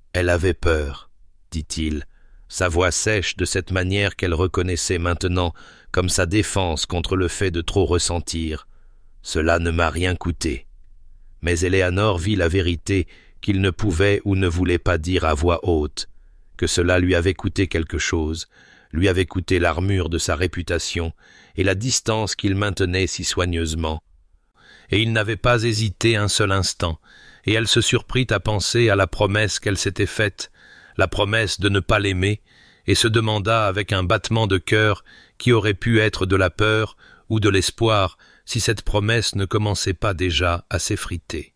« Elle avait peur, » dit-il, sa voix sèche de cette manière qu'elle reconnaissait maintenant comme sa défense contre le fait de trop ressentir. « Cela ne m'a rien coûté. » Mais Eleanor vit la vérité qu'il ne pouvait ou ne voulait pas dire à voix haute, que cela lui avait coûté quelque chose, lui avait coûté l'armure de sa réputation et la distance qu'il maintenait si soigneusement. Et il n'avait pas hésité un seul instant, et elle se surprit à penser à la promesse qu'elle s'était faite, la promesse de ne pas l'aimer, et se demanda avec un battement de cœur qui aurait pu être de la peur ou de l'espoir si cette promesse ne commençait pas déjà à s'effriter.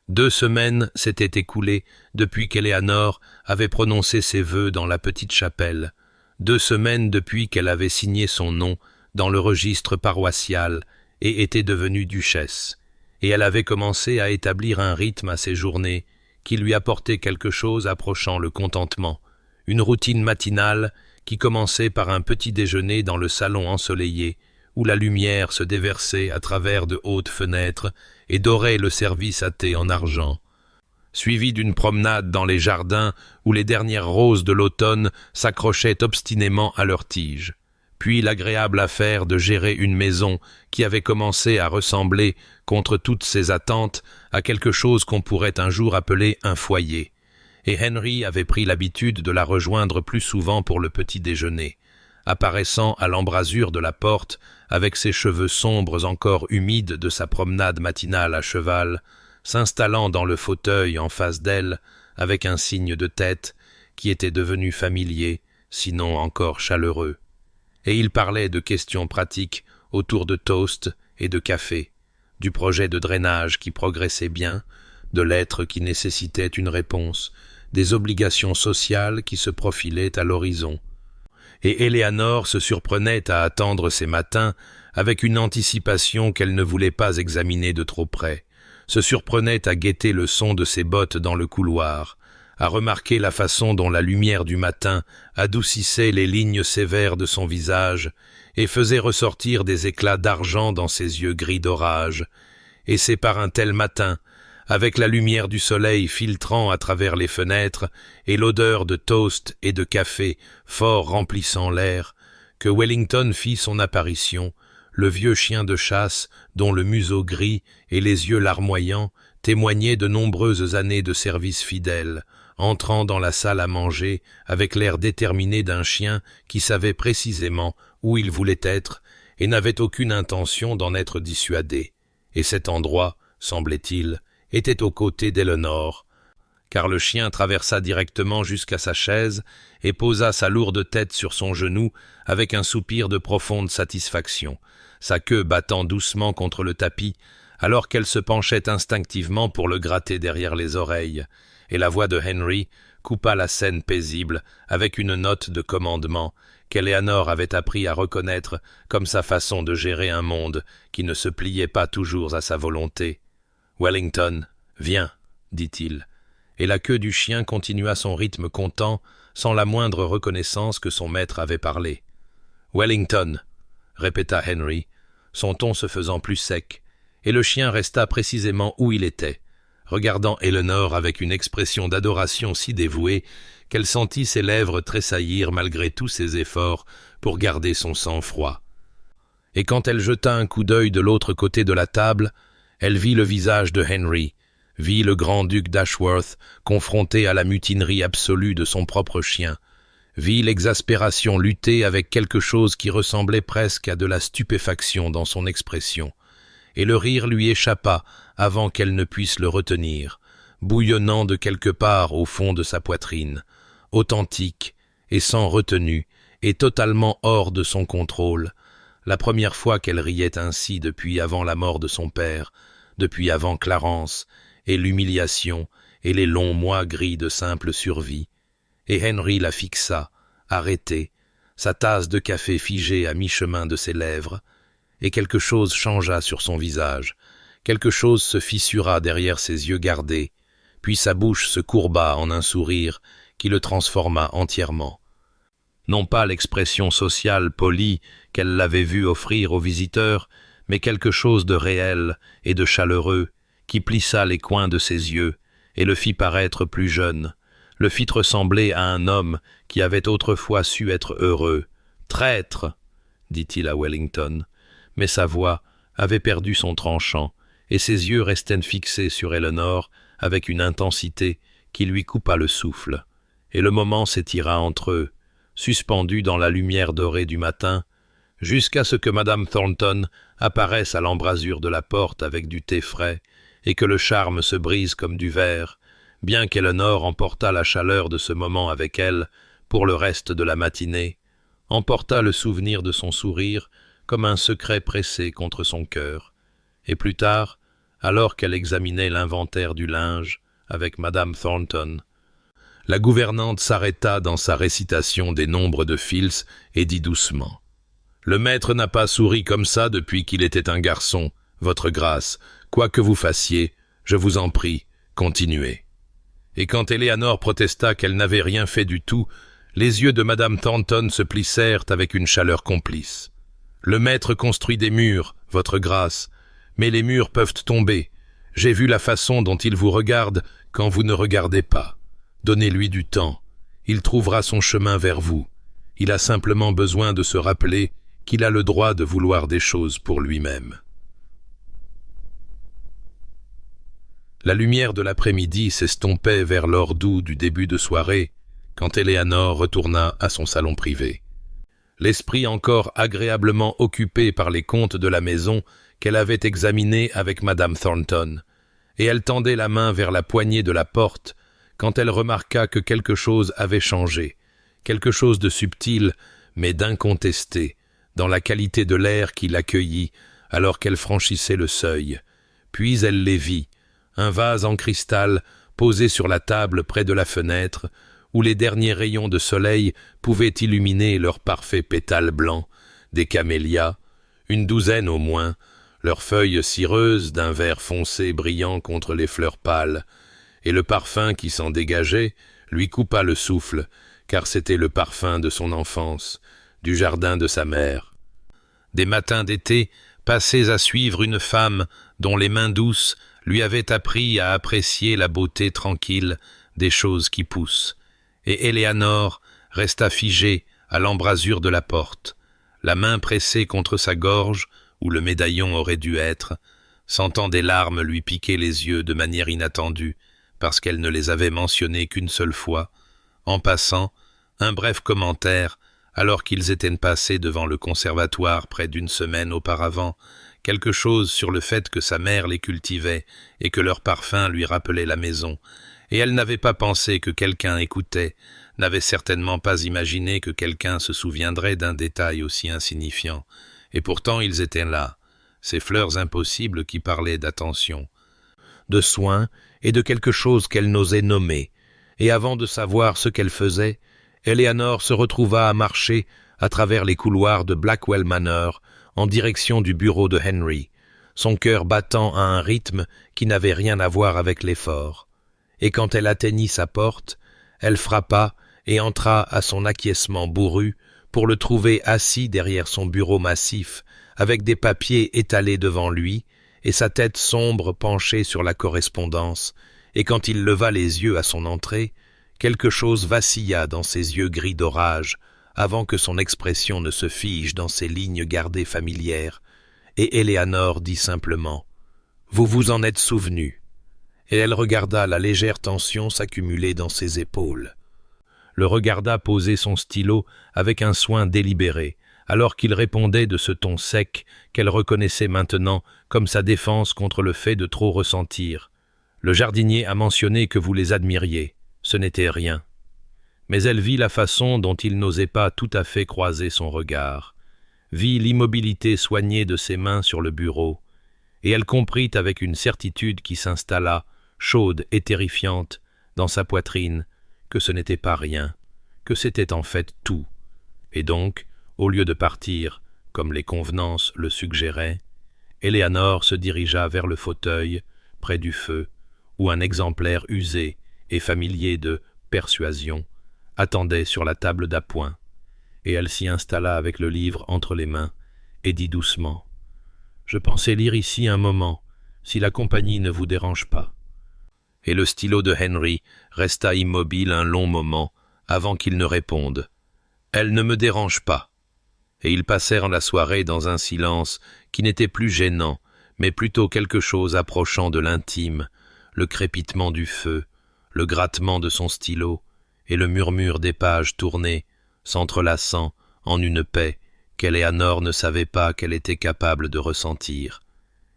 2 semaines s'étaient écoulées depuis qu'Eleanor avait prononcé ses vœux dans la petite chapelle, 2 semaines depuis qu'elle avait signé son nom dans le registre paroissial et était devenue duchesse, et elle avait commencé à établir un rythme à ses journées qui lui apportait quelque chose approchant le contentement, une routine matinale qui commençait par un petit déjeuner dans le salon ensoleillé, où la lumière se déversait à travers de hautes fenêtres et dorait le service à thé en argent, suivi d'une promenade dans les jardins où les dernières roses de l'automne s'accrochaient obstinément à leurs tiges, puis l'agréable affaire de gérer une maison qui avait commencé à ressembler, contre toutes ses attentes, à quelque chose qu'on pourrait un jour appeler un foyer. Et Henry avait pris l'habitude de la rejoindre plus souvent pour le petit déjeuner, apparaissant à l'embrasure de la porte avec ses cheveux sombres encore humides de sa promenade matinale à cheval, s'installant dans le fauteuil en face d'elle avec un signe de tête qui était devenu familier, sinon encore chaleureux. Et il parlait de questions pratiques autour de toast et de café, du projet de drainage qui progressait bien, de lettres qui nécessitaient une réponse, des obligations sociales qui se profilaient à l'horizon. Et Eleanor se surprenait à attendre ces matins avec une anticipation qu'elle ne voulait pas examiner de trop près, se surprenait à guetter le son de ses bottes dans le couloir, à remarquer la façon dont la lumière du matin adoucissait les lignes sévères de son visage et faisait ressortir des éclats d'argent dans ses yeux gris d'orage. Et c'est par un tel matin, avec la lumière du soleil filtrant à travers les fenêtres et l'odeur de toast et de café fort remplissant l'air, que Wellington fit son apparition, le vieux chien de chasse dont le museau gris et les yeux larmoyants témoignaient de nombreuses années de service fidèle, entrant dans la salle à manger avec l'air déterminé d'un chien qui savait précisément où il voulait être et n'avait aucune intention d'en être dissuadé. Et cet endroit, semblait-il, était aux côtés d'Eleanor, car le chien traversa directement jusqu'à sa chaise et posa sa lourde tête sur son genou avec un soupir de profonde satisfaction, sa queue battant doucement contre le tapis, alors qu'elle se penchait instinctivement pour le gratter derrière les oreilles, et la voix de Henry coupa la scène paisible avec une note de commandement qu'Eleanor avait appris à reconnaître comme sa façon de gérer un monde qui ne se pliait pas toujours à sa volonté. « Wellington, viens, dit-il, et la queue du chien continua son rythme content, sans la moindre reconnaissance que son maître avait parlé. « Wellington, répéta Henry, son ton se faisant plus sec, et le chien resta précisément où il était, regardant Eleanor avec une expression d'adoration si dévouée qu'elle sentit ses lèvres tressaillir malgré tous ses efforts pour garder son sang-froid. Et quand elle jeta un coup d'œil de l'autre côté de la table, elle vit le visage de Henry, vit le grand-duc d'Ashworth confronté à la mutinerie absolue de son propre chien, vit l'exaspération lutter avec quelque chose qui ressemblait presque à de la stupéfaction dans son expression, et le rire lui échappa avant qu'elle ne puisse le retenir, bouillonnant de quelque part au fond de sa poitrine, authentique et sans retenue, et totalement hors de son contrôle, la première fois qu'elle riait ainsi depuis avant la mort de son père, depuis avant Clarence, et l'humiliation, et les longs mois gris de simple survie. Et Henry la fixa, arrêté, sa tasse de café figée à mi-chemin de ses lèvres, et quelque chose changea sur son visage, quelque chose se fissura derrière ses yeux gardés, puis sa bouche se courba en un sourire qui le transforma entièrement. Non pas l'expression sociale polie qu'elle l'avait vu offrir aux visiteurs, mais quelque chose de réel et de chaleureux qui plissa les coins de ses yeux et le fit paraître plus jeune, le fit ressembler à un homme qui avait autrefois su être heureux. « Traître !» dit-il à Wellington, mais sa voix avait perdu son tranchant et ses yeux restaient fixés sur Eleanor avec une intensité qui lui coupa le souffle, et le moment s'étira entre eux, suspendu dans la lumière dorée du matin, jusqu'à ce que Madame Thornton apparaisse à l'embrasure de la porte avec du thé frais, et que le charme se brise comme du verre, bien qu'Eleanor emportât la chaleur de ce moment avec elle pour le reste de la matinée, emporta le souvenir de son sourire comme un secret pressé contre son cœur, et plus tard, alors qu'elle examinait l'inventaire du linge avec Madame Thornton, la gouvernante s'arrêta dans sa récitation des nombres de Fils et dit doucement « Le maître n'a pas souri comme ça depuis qu'il était un garçon, votre grâce. Quoi que vous fassiez, je vous en prie, continuez. » Et quand Eleanor protesta qu'elle n'avait rien fait du tout, les yeux de Madame Thornton se plissèrent avec une chaleur complice. « Le maître construit des murs, votre grâce, mais les murs peuvent tomber. J'ai vu la façon dont il vous regarde quand vous ne regardez pas. Donnez-lui du temps. Il trouvera son chemin vers vous. Il a simplement besoin de se rappeler qu'il a le droit de vouloir des choses pour lui-même. » La lumière de l'après-midi s'estompait vers l'or doux du début de soirée quand Eleanor retourna à son salon privé. L'esprit encore agréablement occupé par les comptes de la maison qu'elle avait examinés avec Madame Thornton, et elle tendait la main vers la poignée de la porte quand elle remarqua que quelque chose avait changé, quelque chose de subtil mais d'incontesté, dans la qualité de l'air qui l'accueillit alors qu'elle franchissait le seuil. Puis elle les vit, un vase en cristal posé sur la table près de la fenêtre, où les derniers rayons de soleil pouvaient illuminer leurs parfaits pétales blancs, des camélias, une douzaine au moins, leurs feuilles cireuses d'un vert foncé brillant contre les fleurs pâles, et le parfum qui s'en dégageait lui coupa le souffle, car c'était le parfum de son enfance, du jardin de sa mère. Des matins d'été passés à suivre une femme dont les mains douces lui avaient appris à apprécier la beauté tranquille des choses qui poussent, et Eleanor resta figée à l'embrasure de la porte, la main pressée contre sa gorge où le médaillon aurait dû être, sentant des larmes lui piquer les yeux de manière inattendue, parce qu'elle ne les avait mentionnées qu'une seule fois, en passant, un bref commentaire, alors qu'ils étaient passés devant le conservatoire près d'une semaine auparavant, quelque chose sur le fait que sa mère les cultivait et que leur parfum lui rappelait la maison, et elle n'avait pas pensé que quelqu'un écoutait, n'avait certainement pas imaginé que quelqu'un se souviendrait d'un détail aussi insignifiant, et pourtant ils étaient là, ces fleurs impossibles qui parlaient d'attention, de soin et de quelque chose qu'elle n'osait nommer, et avant de savoir ce qu'elle faisait, Eleanor se retrouva à marcher à travers les couloirs de Blackwell Manor en direction du bureau de Henry, son cœur battant à un rythme qui n'avait rien à voir avec l'effort. Et quand elle atteignit sa porte, elle frappa et entra à son acquiescement bourru pour le trouver assis derrière son bureau massif, avec des papiers étalés devant lui et sa tête sombre penchée sur la correspondance, et quand il leva les yeux à son entrée, quelque chose vacilla dans ses yeux gris d'orage, avant que son expression ne se fige dans ses lignes gardées familières, et Eleanor dit simplement « Vous vous en êtes souvenu ». et elle regarda la légère tension s'accumuler dans ses épaules. Le regarda poser son stylo avec un soin délibéré, alors qu'il répondait de ce ton sec qu'elle reconnaissait maintenant comme sa défense contre le fait de trop ressentir. « Le jardinier a mentionné que vous les admiriez. Ce n'était rien. » Mais elle vit la façon dont il n'osait pas tout à fait croiser son regard, vit l'immobilité soignée de ses mains sur le bureau, et elle comprit avec une certitude qui s'installa, chaude et terrifiante, dans sa poitrine, que ce n'était pas rien, que c'était en fait tout. Et donc, au lieu de partir, comme les convenances le suggéraient, Éléanore se dirigea vers le fauteuil, près du feu, où un exemplaire usé et familier de « Persuasion » attendait sur la table d'appoint, et elle s'y installa avec le livre entre les mains, et dit doucement « Je pensais lire ici un moment, si la compagnie ne vous dérange pas. » Et le stylo de Henry resta immobile un long moment avant qu'il ne réponde « Elle ne me dérange pas. » Et ils passèrent la soirée dans un silence qui n'était plus gênant, mais plutôt quelque chose approchant de l'intime, le crépitement du feu, le grattement de son stylo et le murmure des pages tournées, s'entrelaçant en une paix qu'Éléanore ne savait pas qu'elle était capable de ressentir.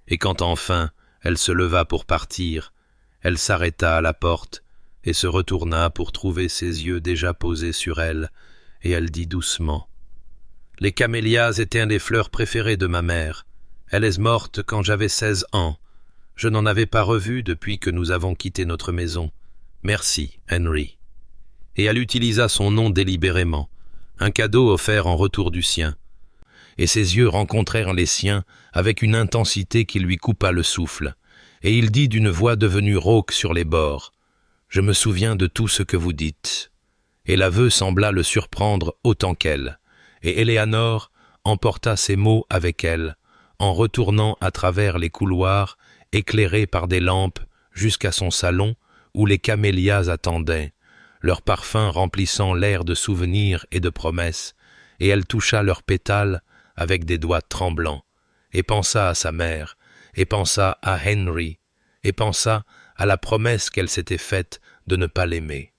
Et quand enfin elle se leva pour partir, elle s'arrêta à la porte et se retourna pour trouver ses yeux déjà posés sur elle, et elle dit doucement « Les camélias étaient les fleurs préférées de ma mère. Elle est morte quand j'avais 16 ans. Je n'en avais pas revu depuis que nous avons quitté notre maison. Merci, Henry. » Et elle utilisa son nom délibérément, un cadeau offert en retour du sien. Et ses yeux rencontrèrent les siens avec une intensité qui lui coupa le souffle, et il dit d'une voix devenue rauque sur les bords « Je me souviens de tout ce que vous dites. » Et l'aveu sembla le surprendre autant qu'elle, et Éléanore emporta ces mots avec elle, en retournant à travers les couloirs éclairés par des lampes jusqu'à son salon où les camélias attendaient, leur parfum remplissant l'air de souvenirs et de promesses, et elle toucha leurs pétales avec des doigts tremblants, et pensa à sa mère, et pensa à Henry, et pensa à la promesse qu'elle s'était faite de ne pas l'aimer,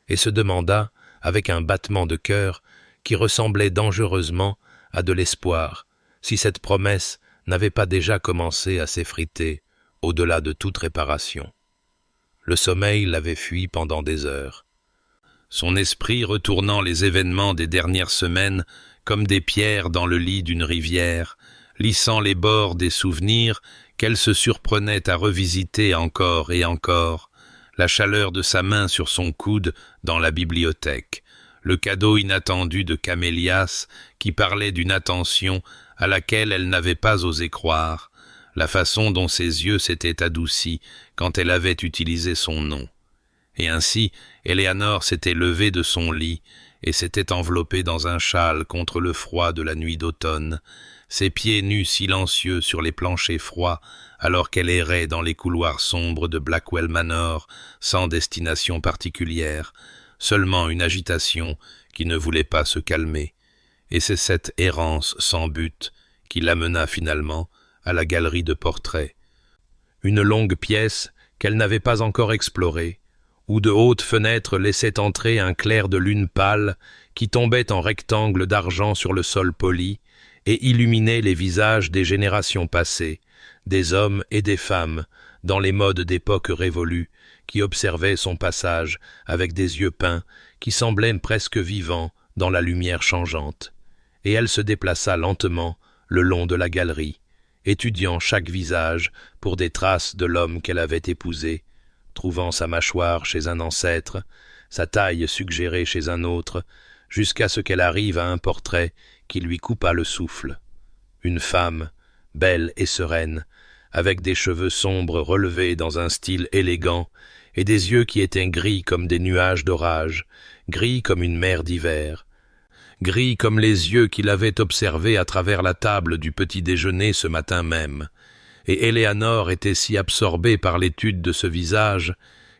et se demanda, avec un battement de cœur qui ressemblait dangereusement à de l'espoir, si cette promesse n'avait pas déjà commencé à s'effriter au-delà de toute réparation. Le sommeil l'avait fui pendant des heures. Son esprit retournant les événements des dernières semaines comme des pierres dans le lit d'une rivière, lissant les bords des souvenirs qu'elle se surprenait à revisiter encore et encore, la chaleur de sa main sur son coude dans la bibliothèque, le cadeau inattendu de Camélias qui parlait d'une attention à laquelle elle n'avait pas osé croire, la façon dont ses yeux s'étaient adoucis quand elle avait utilisé son nom. Et ainsi, Éléanore s'était levée de son lit et s'était enveloppée dans un châle contre le froid de la nuit d'automne, ses pieds nus silencieux sur les planchers froids alors qu'elle errait dans les couloirs sombres de Blackwell Manor sans destination particulière, seulement une agitation qui ne voulait pas se calmer, et c'est cette errance sans but qui l'amena finalement à la galerie de portraits. Une longue pièce qu'elle n'avait pas encore explorée, où de hautes fenêtres laissaient entrer un clair de lune pâle qui tombait en rectangle d'argent sur le sol poli et illuminait les visages des générations passées, des hommes et des femmes, dans les modes d'époque révolue, qui observaient son passage avec des yeux peints qui semblaient presque vivants dans la lumière changeante. Et elle se déplaça lentement le long de la galerie, étudiant chaque visage pour des traces de l'homme qu'elle avait épousé, trouvant sa mâchoire chez un ancêtre, sa taille suggérée chez un autre, jusqu'à ce qu'elle arrive à un portrait qui lui coupa le souffle. Une femme, belle et sereine, avec des cheveux sombres relevés dans un style élégant, et des yeux qui étaient gris comme des nuages d'orage, gris comme une mer d'hiver, gris comme les yeux qu'il avait observés à travers la table du petit déjeuner ce matin même. Et Éléanore était si absorbée par l'étude de ce visage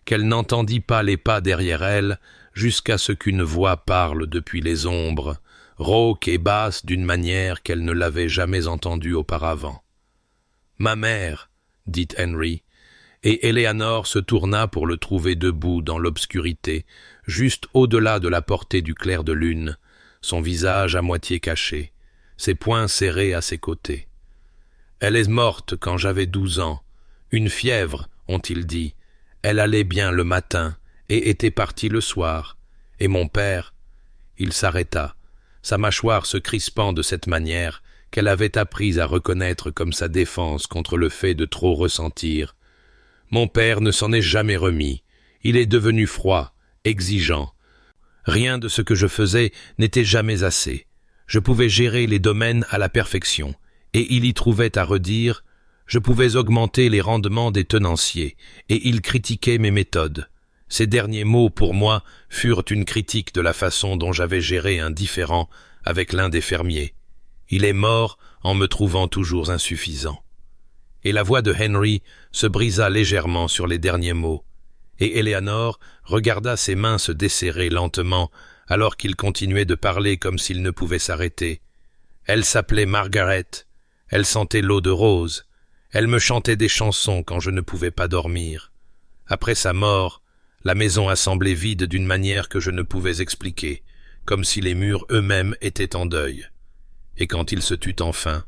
qu'elle n'entendit pas les pas derrière elle jusqu'à ce qu'une voix parle depuis les ombres, rauque et basse d'une manière qu'elle ne l'avait jamais entendue auparavant. « Ma mère » dit Henry, et Eleanor se tourna pour le trouver debout dans l'obscurité, juste au-delà de la portée du clair de lune, son visage à moitié caché, ses poings serrés à ses côtés. « Elle est morte quand j'avais 12 ans. Une fièvre, ont-ils dit. Elle allait bien le matin et était partie le soir. Et mon père... » Il s'arrêta, sa mâchoire se crispant de cette manière qu'elle avait appris à reconnaître comme sa défense contre le fait de trop ressentir. Mon père ne s'en est jamais remis. Il est devenu froid, exigeant. Rien de ce que je faisais n'était jamais assez. Je pouvais gérer les domaines à la perfection, et il y trouvait à redire. Je pouvais augmenter les rendements des tenanciers, et il critiquait mes méthodes. Ces derniers mots, pour moi, furent une critique de la façon dont j'avais géré un différend avec l'un des fermiers. Il est mort en me trouvant toujours insuffisant. Et la voix de Henry se brisa légèrement sur les derniers mots, et Eleanor regarda ses mains se desserrer lentement alors qu'il continuait de parler comme s'il ne pouvait s'arrêter. Elle s'appelait Margaret, elle sentait l'eau de rose, elle me chantait des chansons quand je ne pouvais pas dormir. Après sa mort, la maison a semblé vide d'une manière que je ne pouvais expliquer, comme si les murs eux-mêmes étaient en deuil. Et quand il se tut enfin,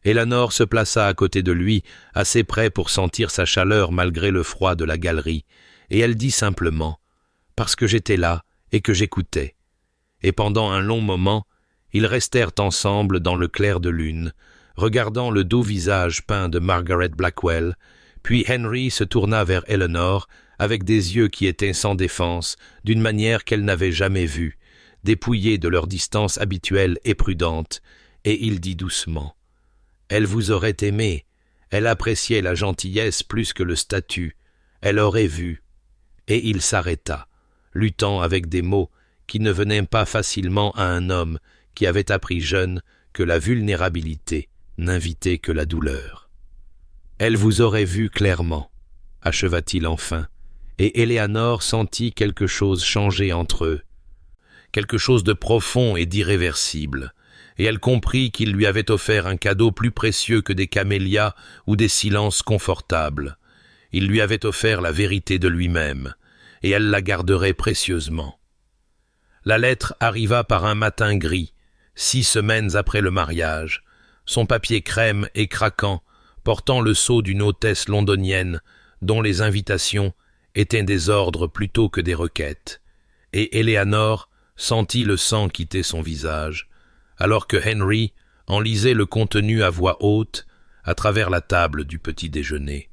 Eleanor se plaça à côté de lui, assez près pour sentir sa chaleur malgré le froid de la galerie, et elle dit simplement « parce que j'étais là et que j'écoutais ». Et pendant un long moment, ils restèrent ensemble dans le clair de lune, regardant le doux visage peint de Margaret Blackwell, puis Henry se tourna vers Eleanor avec des yeux qui étaient sans défense, d'une manière qu'elle n'avait jamais vue, dépouillés de leur distance habituelle et prudente, et il dit doucement « Elle vous aurait aimé, elle appréciait la gentillesse plus que le statut, elle aurait vu. » Et il s'arrêta, luttant avec des mots qui ne venaient pas facilement à un homme qui avait appris jeune que la vulnérabilité n'invitait que la douleur. « Elle vous aurait vu clairement, » acheva-t-il enfin, et Eleanor sentit quelque chose changer entre eux, quelque chose de profond et d'irréversible, et elle comprit qu'il lui avait offert un cadeau plus précieux que des camélias ou des silences confortables. Il lui avait offert la vérité de lui-même, et elle la garderait précieusement. La lettre arriva par un matin gris, 6 semaines après le mariage, son papier crème et craquant, portant le sceau d'une hôtesse londonienne, dont les invitations étaient des ordres plutôt que des requêtes, et Eleanor sentit le sang quitter son visage, alors que Henry en lisait le contenu à voix haute à travers la table du petit déjeuner.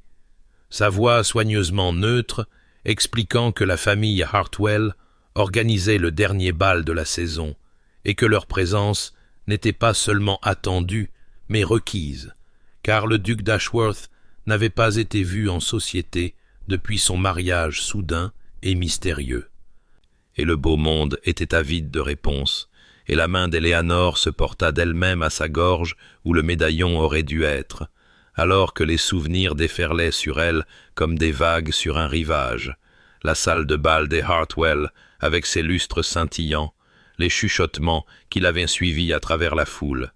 Sa voix soigneusement neutre, expliquant que la famille Hartwell organisait le dernier bal de la saison, et que leur présence n'était pas seulement attendue, mais requise, car le duc d'Ashworth n'avait pas été vu en société depuis son mariage soudain et mystérieux. Et le beau monde était avide de réponses, et la main d'Eleanor se porta d'elle-même à sa gorge où le médaillon aurait dû être, alors que les souvenirs déferlaient sur elle comme des vagues sur un rivage, la salle de bal des Hartwell avec ses lustres scintillants, les chuchotements qui l'avaient suivi à travers la foule,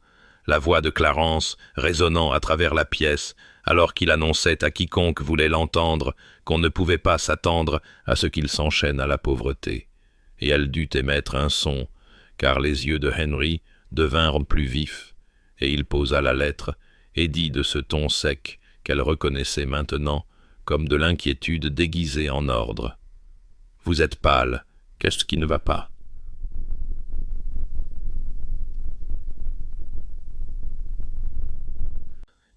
la voix de Clarence résonnant à travers la pièce alors qu'il annonçait à quiconque voulait l'entendre qu'on ne pouvait pas s'attendre à ce qu'il s'enchaîne à la pauvreté. Et elle dut émettre un son, car les yeux de Henry devinrent plus vifs, et il posa la lettre et dit de ce ton sec qu'elle reconnaissait maintenant comme de l'inquiétude déguisée en ordre. « Vous êtes pâle, qu'est-ce qui ne va pas ?»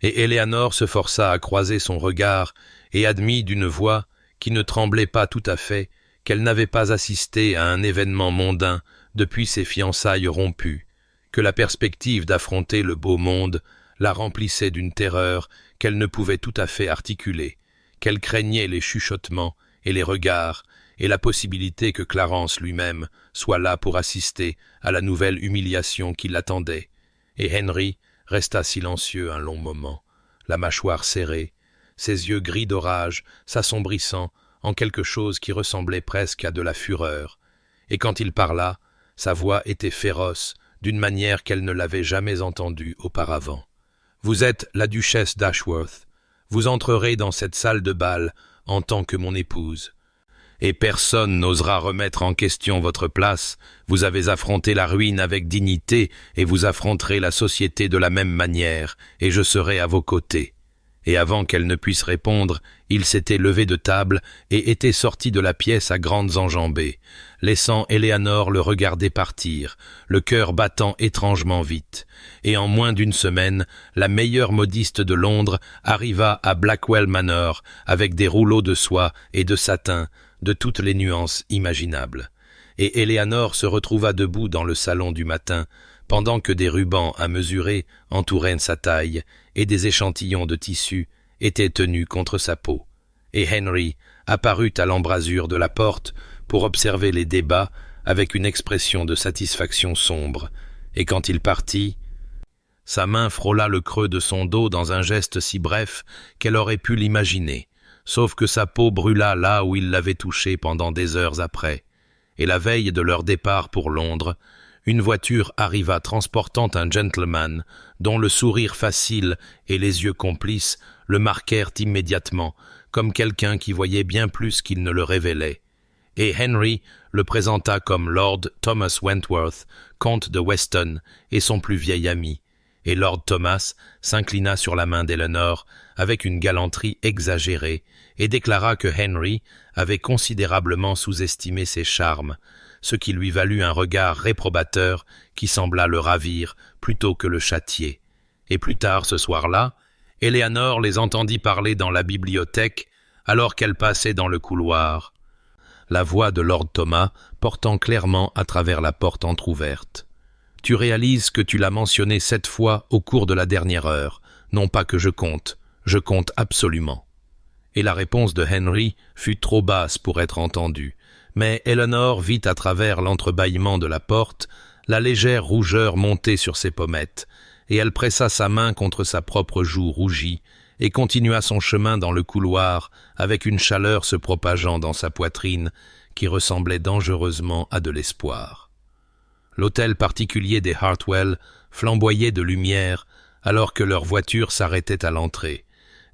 Et Eleanor se força à croiser son regard et admit d'une voix qui ne tremblait pas tout à fait qu'elle n'avait pas assisté à un événement mondain depuis ses fiançailles rompues, que la perspective d'affronter le beau monde la remplissait d'une terreur qu'elle ne pouvait tout à fait articuler, qu'elle craignait les chuchotements et les regards et la possibilité que Clarence lui-même soit là pour assister à la nouvelle humiliation qui l'attendait, et Henry resta silencieux un long moment, la mâchoire serrée, ses yeux gris d'orage s'assombrissant en quelque chose qui ressemblait presque à de la fureur, et quand il parla, sa voix était féroce d'une manière qu'elle ne l'avait jamais entendue auparavant. « Vous êtes la duchesse d'Ashworth. Vous entrerez dans cette salle de bal en tant que mon épouse. Et personne n'osera remettre en question votre place. Vous avez affronté la ruine avec dignité, et vous affronterez la société de la même manière, et je serai à vos côtés. » Et avant qu'elle ne puisse répondre, il s'était levé de table et était sorti de la pièce à grandes enjambées, laissant Eleanor le regarder partir, le cœur battant étrangement vite. Et en moins d'une semaine, la meilleure modiste de Londres arriva à Blackwell Manor avec des rouleaux de soie et de satin de toutes les nuances imaginables. Et Eleanor se retrouva debout dans le salon du matin, pendant que des rubans à mesurer entouraient sa taille et des échantillons de tissu étaient tenus contre sa peau. Et Henry apparut à l'embrasure de la porte pour observer les débats avec une expression de satisfaction sombre, et quand il partit, sa main frôla le creux de son dos dans un geste si bref qu'elle aurait pu l'imaginer, sauf que sa peau brûla là où il l'avait touchée pendant des heures après, et la veille de leur départ pour Londres, une voiture arriva transportant un gentleman dont le sourire facile et les yeux complices le marquèrent immédiatement, comme quelqu'un qui voyait bien plus qu'il ne le révélait. Et Henry le présenta comme Lord Thomas Wentworth, comte de Weston et son plus vieil ami, et Lord Thomas s'inclina sur la main d'Eleanor avec une galanterie exagérée et déclara que Henry avait considérablement sous-estimé ses charmes, ce qui lui valut un regard réprobateur qui sembla le ravir plutôt que le châtier. Et plus tard ce soir-là, Eleanor les entendit parler dans la bibliothèque alors qu'elle passait dans le couloir, la voix de Lord Thomas portant clairement à travers la porte entr'ouverte. « Tu réalises que tu l'as mentionné 7 fois au cours de la dernière heure, non pas que je compte absolument. » Et la réponse de Henry fut trop basse pour être entendue. Mais Eleanor vit à travers l'entrebâillement de la porte la légère rougeur monter sur ses pommettes, et elle pressa sa main contre sa propre joue rougie et continua son chemin dans le couloir avec une chaleur se propageant dans sa poitrine qui ressemblait dangereusement à de l'espoir. L'hôtel particulier des Hartwell flamboyait de lumière alors que leur voiture s'arrêtait à l'entrée,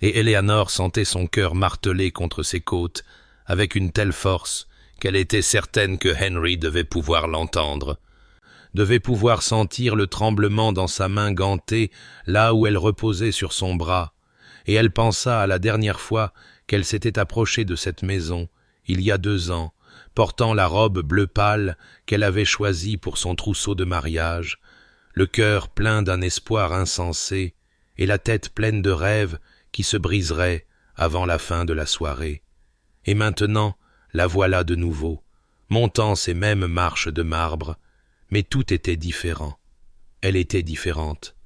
et Eleanor sentait son cœur martelé contre ses côtes avec une telle force qu'elle était certaine que Henry devait pouvoir l'entendre, devait pouvoir sentir le tremblement dans sa main gantée là où elle reposait sur son bras, et elle pensa à la dernière fois qu'elle s'était approchée de cette maison, il y a 2 ans, portant la robe bleu pâle qu'elle avait choisie pour son trousseau de mariage, le cœur plein d'un espoir insensé et la tête pleine de rêves qui se briseraient avant la fin de la soirée. Et maintenant, la voilà de nouveau, montant ces mêmes marches de marbre, mais tout était différent. Elle était différente.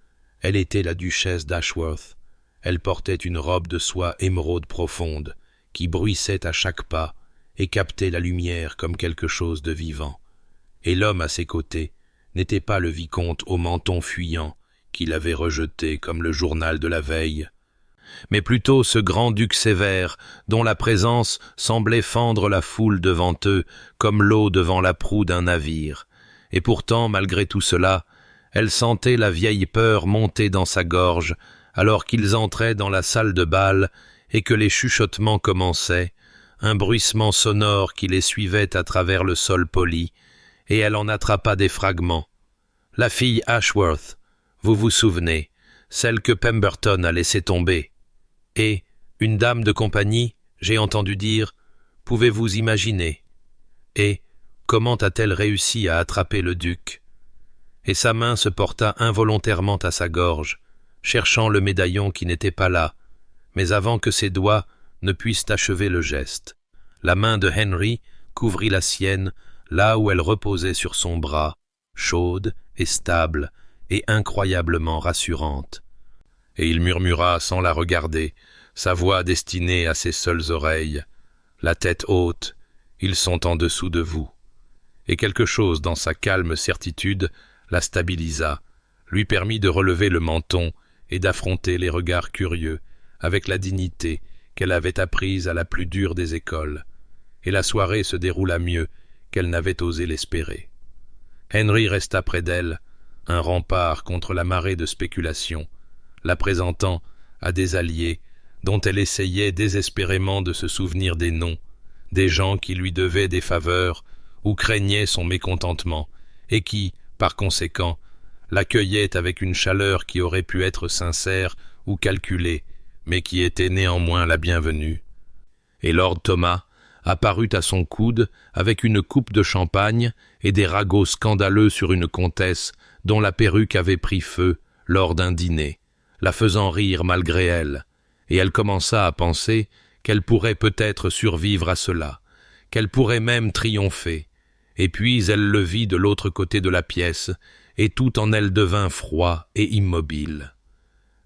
Elle était la duchesse d'Ashworth. Elle portait une robe de soie émeraude profonde, qui bruissait à chaque pas et captait la lumière comme quelque chose de vivant. Et l'homme à ses côtés n'était pas le vicomte au menton fuyant qu'il avait rejeté comme le journal de la veille, mais plutôt ce grand-duc sévère dont la présence semblait fendre la foule devant eux comme l'eau devant la proue d'un navire. Et pourtant, malgré tout cela, elle sentait la vieille peur monter dans sa gorge alors qu'ils entraient dans la salle de bal et que les chuchotements commençaient, un bruissement sonore qui les suivait à travers le sol poli, et elle en attrapa des fragments. La fille Ashworth, vous vous souvenez, celle que Pemberton a laissée tomber. Et, une dame de compagnie, j'ai entendu dire, pouvez-vous imaginer? Et, comment a-t-elle réussi à attraper le duc? Et sa main se porta involontairement à sa gorge, cherchant le médaillon qui n'était pas là, mais avant que ses doigts ne puissent achever le geste. La main de Henry couvrit la sienne là où elle reposait sur son bras, chaude et stable et incroyablement rassurante. Et il murmura sans la regarder, sa voix destinée à ses seules oreilles. La tête haute, ils sont en dessous de vous. Et quelque chose dans sa calme certitude la stabilisa, lui permit de relever le menton et d'affronter les regards curieux avec la dignité qu'elle avait apprise à la plus dure des écoles. Et la soirée se déroula mieux qu'elle n'avait osé l'espérer. Henry resta près d'elle, un rempart contre la marée de spéculation, la présentant à des alliés dont elle essayait désespérément de se souvenir des noms, des gens qui lui devaient des faveurs ou craignaient son mécontentement, et qui, par conséquent, l'accueillaient avec une chaleur qui aurait pu être sincère ou calculée, mais qui était néanmoins la bienvenue. Et Lord Thomas apparut à son coude avec une coupe de champagne et des ragots scandaleux sur une comtesse dont la perruque avait pris feu lors d'un dîner, la faisant rire malgré elle, et elle commença à penser qu'elle pourrait peut-être survivre à cela, qu'elle pourrait même triompher, et puis elle le vit de l'autre côté de la pièce, et tout en elle devint froid et immobile.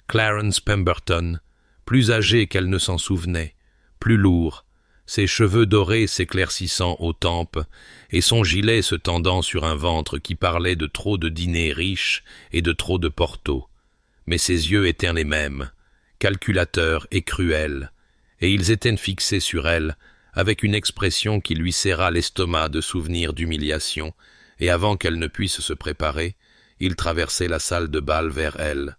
Clarence Pemberton, plus âgé qu'elle ne s'en souvenait, plus lourd, ses cheveux dorés s'éclaircissant aux tempes, et son gilet se tendant sur un ventre qui parlait de trop de dîners riches et de trop de porto. Mais ses yeux étaient les mêmes, calculateurs et cruels, et ils étaient fixés sur elle, avec une expression qui lui serra l'estomac de souvenirs d'humiliation, et avant qu'elle ne puisse se préparer, il traversait la salle de bal vers elle.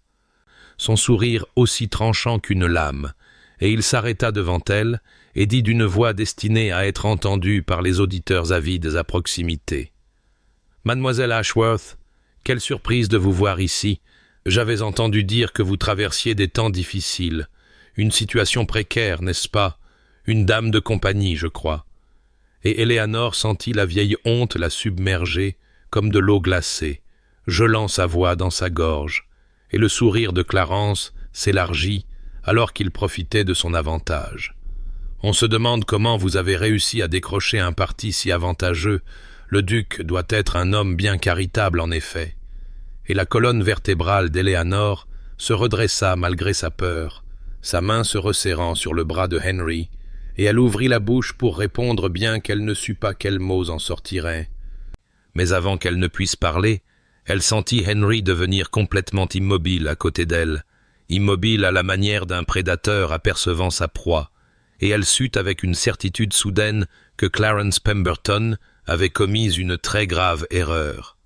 Son sourire aussi tranchant qu'une lame, et il s'arrêta devant elle et dit d'une voix destinée à être entendue par les auditeurs avides à proximité. « Mademoiselle Ashworth, quelle surprise de vous voir ici. J'avais entendu dire que vous traversiez des temps difficiles, une situation précaire, n'est-ce pas? Une dame de compagnie, je crois. » Et Éléanor sentit la vieille honte la submerger comme de l'eau glacée, gelant sa voix dans sa gorge, et le sourire de Clarence s'élargit alors qu'il profitait de son avantage. « On se demande comment vous avez réussi à décrocher un parti si avantageux. Le duc doit être un homme bien charitable, en effet. » Et la colonne vertébrale d'Éléanor se redressa malgré sa peur, sa main se resserrant sur le bras de Henry, et elle ouvrit la bouche pour répondre bien qu'elle ne sut pas quels mots en sortiraient. Mais avant qu'elle ne puisse parler, elle sentit Henry devenir complètement immobile à côté d'elle, immobile à la manière d'un prédateur apercevant sa proie, et elle sut avec une certitude soudaine que Clarence Pemberton avait commis une très grave erreur.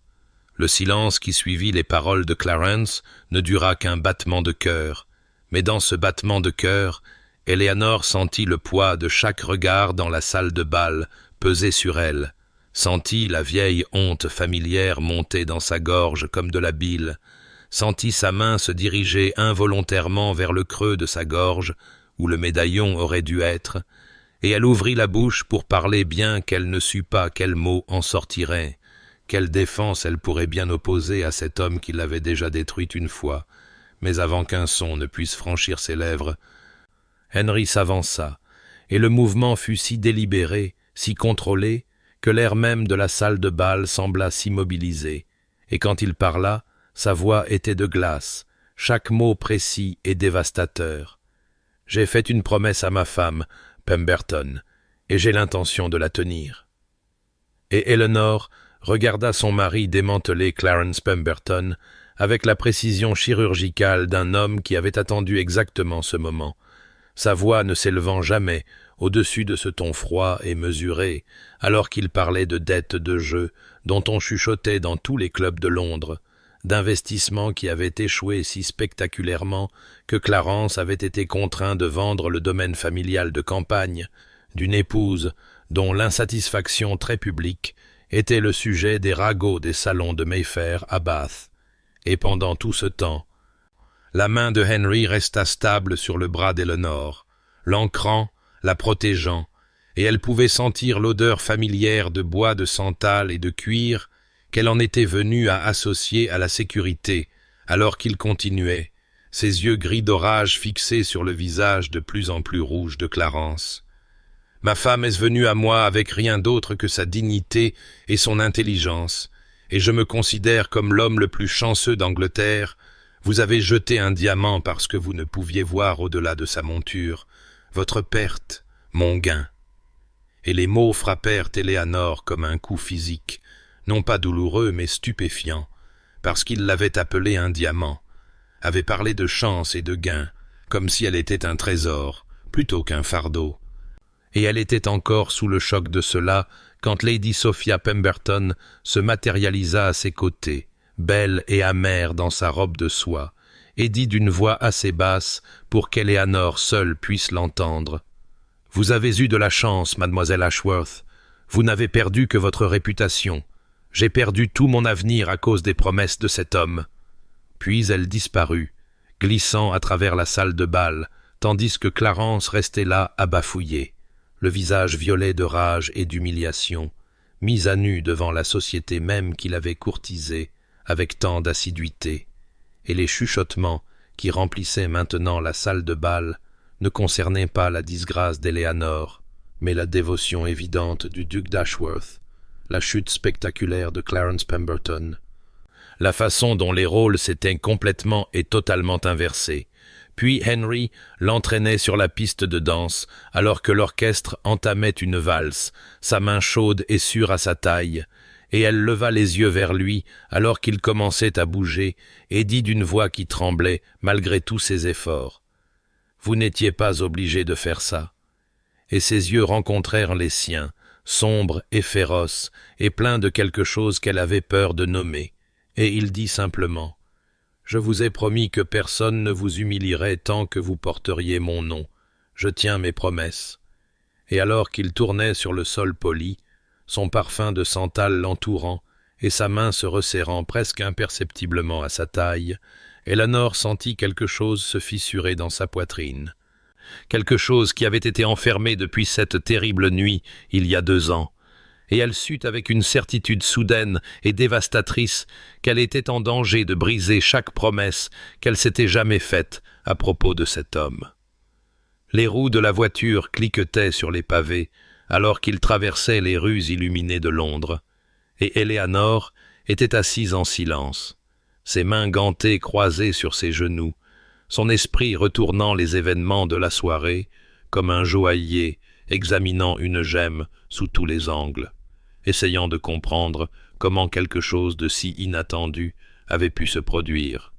Le silence qui suivit les paroles de Clarence ne dura qu'un battement de cœur, mais dans ce battement de cœur, Éléanor sentit le poids de chaque regard dans la salle de bal peser sur elle, sentit la vieille honte familière monter dans sa gorge comme de la bile, sentit sa main se diriger involontairement vers le creux de sa gorge, où le médaillon aurait dû être, et elle ouvrit la bouche pour parler bien qu'elle ne sut pas quels mots en sortiraient, quelle défense elle pourrait bien opposer à cet homme qui l'avait déjà détruite une fois, mais avant qu'un son ne puisse franchir ses lèvres, Henry s'avança, et le mouvement fut si délibéré, si contrôlé, que l'air même de la salle de bal sembla s'immobiliser, et quand il parla, sa voix était de glace, chaque mot précis et dévastateur. « J'ai fait une promesse à ma femme, Pemberton, et j'ai l'intention de la tenir. » Et Eleanor regarda son mari démanteler Clarence Pemberton avec la précision chirurgicale d'un homme qui avait attendu exactement ce moment, sa voix ne s'élevant jamais au-dessus de ce ton froid et mesuré, alors qu'il parlait de dettes de jeu dont on chuchotait dans tous les clubs de Londres, d'investissements qui avaient échoué si spectaculairement que Clarence avait été contraint de vendre le domaine familial de campagne, d'une épouse dont l'insatisfaction très publique était le sujet des ragots des salons de Mayfair à Bath. Et pendant tout ce temps, la main de Henry resta stable sur le bras d'Eleanor, l'ancrant, la protégeant, et elle pouvait sentir l'odeur familière de bois de santal et de cuir qu'elle en était venue à associer à la sécurité, alors qu'il continuait, ses yeux gris d'orage fixés sur le visage de plus en plus rouge de Clarence. « Ma femme est venue à moi avec rien d'autre que sa dignité et son intelligence, et je me considère comme l'homme le plus chanceux d'Angleterre. Vous avez jeté un diamant parce que vous ne pouviez voir au-delà de sa monture. Votre perte, mon gain. » Et les mots frappèrent Éléanor comme un coup physique, non pas douloureux mais stupéfiant, parce qu'il l'avait appelé un diamant, avait parlé de chance et de gain, comme si elle était un trésor, plutôt qu'un fardeau. Et elle était encore sous le choc de cela quand Lady Sophia Pemberton se matérialisa à ses côtés, belle et amère dans sa robe de soie, et dit d'une voix assez basse pour qu'Eleanor seule puisse l'entendre. « Vous avez eu de la chance, mademoiselle Ashworth. Vous n'avez perdu que votre réputation. J'ai perdu tout mon avenir à cause des promesses de cet homme. » Puis elle disparut, glissant à travers la salle de bal, tandis que Clarence restait là à bafouiller, le visage violet de rage et d'humiliation, mis à nu devant la société même qu'il avait courtisée avec tant d'assiduité, et les chuchotements qui remplissaient maintenant la salle de bal ne concernaient pas la disgrâce d'Eleanor, mais la dévotion évidente du duc d'Ashworth, la chute spectaculaire de Clarence Pemberton, la façon dont les rôles s'étaient complètement et totalement inversés. Puis Henry l'entraînait sur la piste de danse, alors que l'orchestre entamait une valse, sa main chaude et sûre à sa taille, et elle leva les yeux vers lui alors qu'il commençait à bouger, et dit d'une voix qui tremblait malgré tous ses efforts. « Vous n'étiez pas obligé de faire ça. » Et ses yeux rencontrèrent les siens, sombres et féroces, et pleins de quelque chose qu'elle avait peur de nommer. Et il dit simplement « Je vous ai promis que personne ne vous humilierait tant que vous porteriez mon nom. Je tiens mes promesses. » Et alors qu'il tournait sur le sol poli, son parfum de santal l'entourant et sa main se resserrant presque imperceptiblement à sa taille, Eleanor sentit quelque chose se fissurer dans sa poitrine. Quelque chose qui avait été enfermé depuis cette terrible nuit, il y a 2 ans. Et elle sut avec une certitude soudaine et dévastatrice qu'elle était en danger de briser chaque promesse qu'elle s'était jamais faite à propos de cet homme. Les roues de la voiture cliquetaient sur les pavés alors qu'ils traversaient les rues illuminées de Londres, et Eleanor était assise en silence, ses mains gantées croisées sur ses genoux, son esprit retournant les événements de la soirée comme un joaillier examinant une gemme sous tous les angles, essayant de comprendre comment quelque chose de si inattendu avait pu se produire.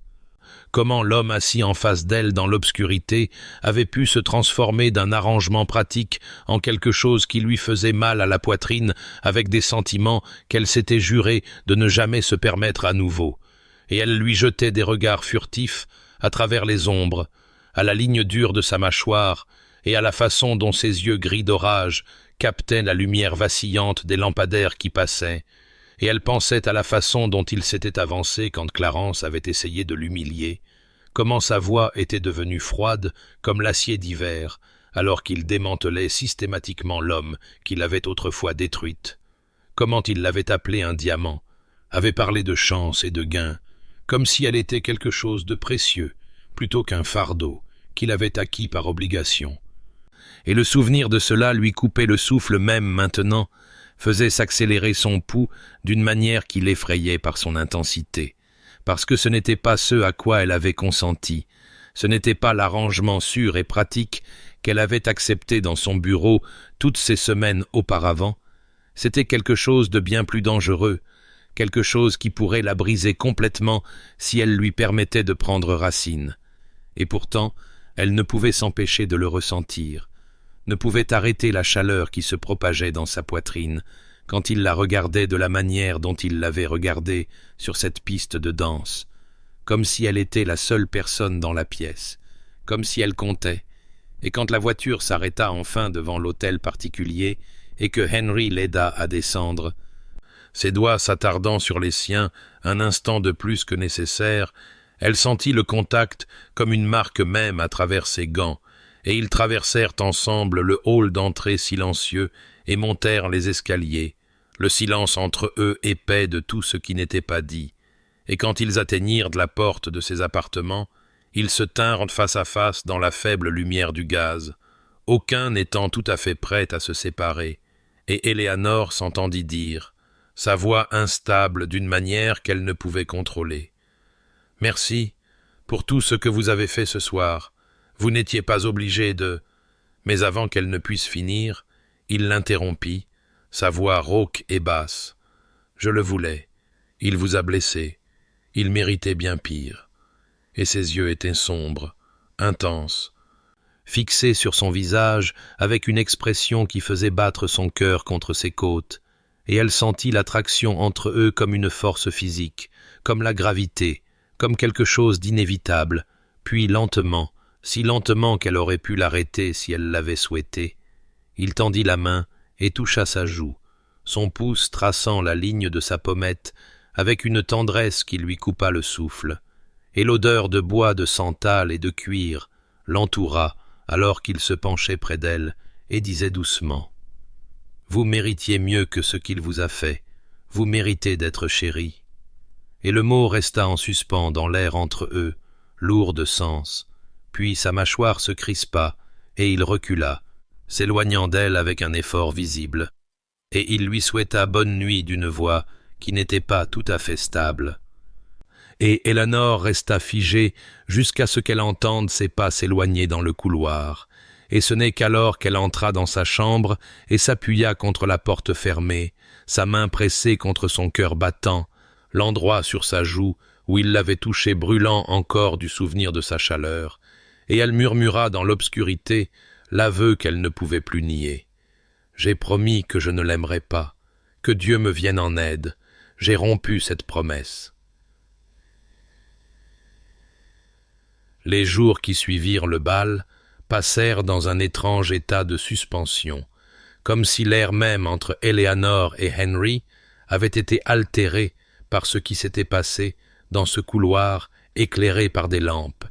Comment l'homme assis en face d'elle dans l'obscurité avait pu se transformer d'un arrangement pratique en quelque chose qui lui faisait mal à la poitrine avec des sentiments qu'elle s'était juré de ne jamais se permettre à nouveau, et elle lui jetait des regards furtifs à travers les ombres, à la ligne dure de sa mâchoire et à la façon dont ses yeux gris d'orage captaient la lumière vacillante des lampadaires qui passaient, et elle pensait à la façon dont il s'était avancé quand Clarence avait essayé de l'humilier, comment sa voix était devenue froide comme l'acier d'hiver, alors qu'il démantelait systématiquement l'homme qu'il avait autrefois détruite, comment il l'avait appelée un diamant, avait parlé de chance et de gain, comme si elle était quelque chose de précieux, plutôt qu'un fardeau qu'il avait acquis par obligation. Et le souvenir de cela lui coupait le souffle même maintenant, faisait s'accélérer son pouls d'une manière qui l'effrayait par son intensité, parce que ce n'était pas ce à quoi elle avait consenti, ce n'était pas l'arrangement sûr et pratique qu'elle avait accepté dans son bureau toutes ces semaines auparavant, c'était quelque chose de bien plus dangereux, quelque chose qui pourrait la briser complètement si elle lui permettait de prendre racine. Et pourtant, elle ne pouvait s'empêcher de le ressentir, ne pouvait arrêter la chaleur qui se propageait dans sa poitrine quand il la regardait de la manière dont il l'avait regardée sur cette piste de danse, comme si elle était la seule personne dans la pièce, comme si elle comptait, et quand la voiture s'arrêta enfin devant l'hôtel particulier et que Henry l'aida à descendre, ses doigts s'attardant sur les siens un instant de plus que nécessaire, elle sentit le contact comme une marque même à travers ses gants, et ils traversèrent ensemble le hall d'entrée silencieux et montèrent les escaliers, le silence entre eux épais de tout ce qui n'était pas dit, et quand ils atteignirent la porte de ses appartements, ils se tinrent face à face dans la faible lumière du gaz, aucun n'étant tout à fait prêt à se séparer, et Eleanor s'entendit dire, sa voix instable d'une manière qu'elle ne pouvait contrôler. « Merci pour tout ce que vous avez fait ce soir. Vous n'étiez pas obligé de... » Mais avant qu'elle ne puisse finir, il l'interrompit, sa voix rauque et basse. « Je le voulais. Il vous a blessé. Il méritait bien pire. » Et ses yeux étaient sombres, intenses, fixés sur son visage avec une expression qui faisait battre son cœur contre ses côtes, et elle sentit l'attraction entre eux comme une force physique, comme la gravité, comme quelque chose d'inévitable, puis lentement, si lentement qu'elle aurait pu l'arrêter si elle l'avait souhaité, il tendit la main et toucha sa joue, son pouce traçant la ligne de sa pommette avec une tendresse qui lui coupa le souffle, et l'odeur de bois de santal et de cuir l'entoura alors qu'il se penchait près d'elle et disait doucement « Vous méritiez mieux que ce qu'il vous a fait, vous méritez d'être chérie. » Et le mot resta en suspens dans l'air entre eux, lourd de sens, puis sa mâchoire se crispa et il recula, s'éloignant d'elle avec un effort visible, et il lui souhaita bonne nuit d'une voix qui n'était pas tout à fait stable. Et Eleanor resta figée jusqu'à ce qu'elle entende ses pas s'éloigner dans le couloir, et ce n'est qu'alors qu'elle entra dans sa chambre et s'appuya contre la porte fermée, sa main pressée contre son cœur battant, l'endroit sur sa joue où il l'avait touché brûlant encore du souvenir de sa chaleur, et elle murmura dans l'obscurité l'aveu qu'elle ne pouvait plus nier. « J'ai promis que je ne l'aimerais pas, que Dieu me vienne en aide, j'ai rompu cette promesse. » Les jours qui suivirent le bal passèrent dans un étrange état de suspension, comme si l'air même entre Eleanor et Henry avait été altéré par ce qui s'était passé dans ce couloir éclairé par des lampes,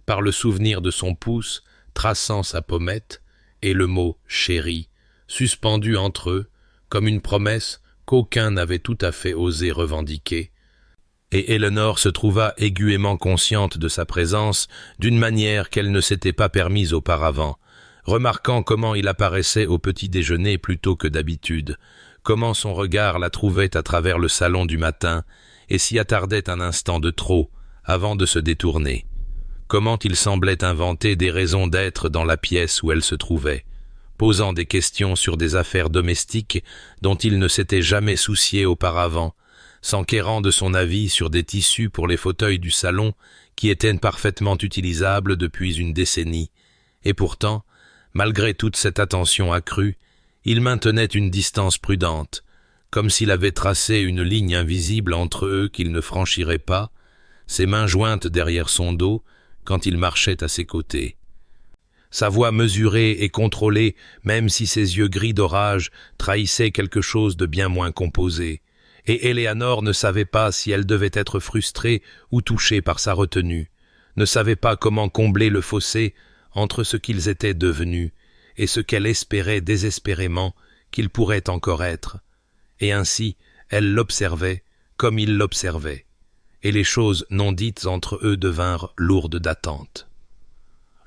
par le souvenir de son pouce traçant sa pommette et le mot « chérie » suspendu entre eux comme une promesse qu'aucun n'avait tout à fait osé revendiquer. Et Eleanor se trouva aiguëment consciente de sa présence d'une manière qu'elle ne s'était pas permise auparavant, remarquant comment il apparaissait au petit déjeuner plutôt que d'habitude, comment son regard la trouvait à travers le salon du matin et s'y attardait un instant de trop avant de se détourner, comment il semblait inventer des raisons d'être dans la pièce où elle se trouvait, posant des questions sur des affaires domestiques dont il ne s'était jamais soucié auparavant, s'enquérant de son avis sur des tissus pour les fauteuils du salon qui étaient parfaitement utilisables depuis une décennie, et pourtant, malgré toute cette attention accrue, il maintenait une distance prudente, comme s'il avait tracé une ligne invisible entre eux qu'il ne franchirait pas, ses mains jointes derrière son dos quand il marchait à ses côtés. Sa voix mesurée et contrôlée, même si ses yeux gris d'orage trahissaient quelque chose de bien moins composé, et Eleanor ne savait pas si elle devait être frustrée ou touchée par sa retenue, ne savait pas comment combler le fossé entre ce qu'ils étaient devenus et ce qu'elle espérait désespérément qu'ils pourraient encore être, et ainsi elle l'observait comme il l'observait, et les choses non dites entre eux devinrent lourdes d'attente.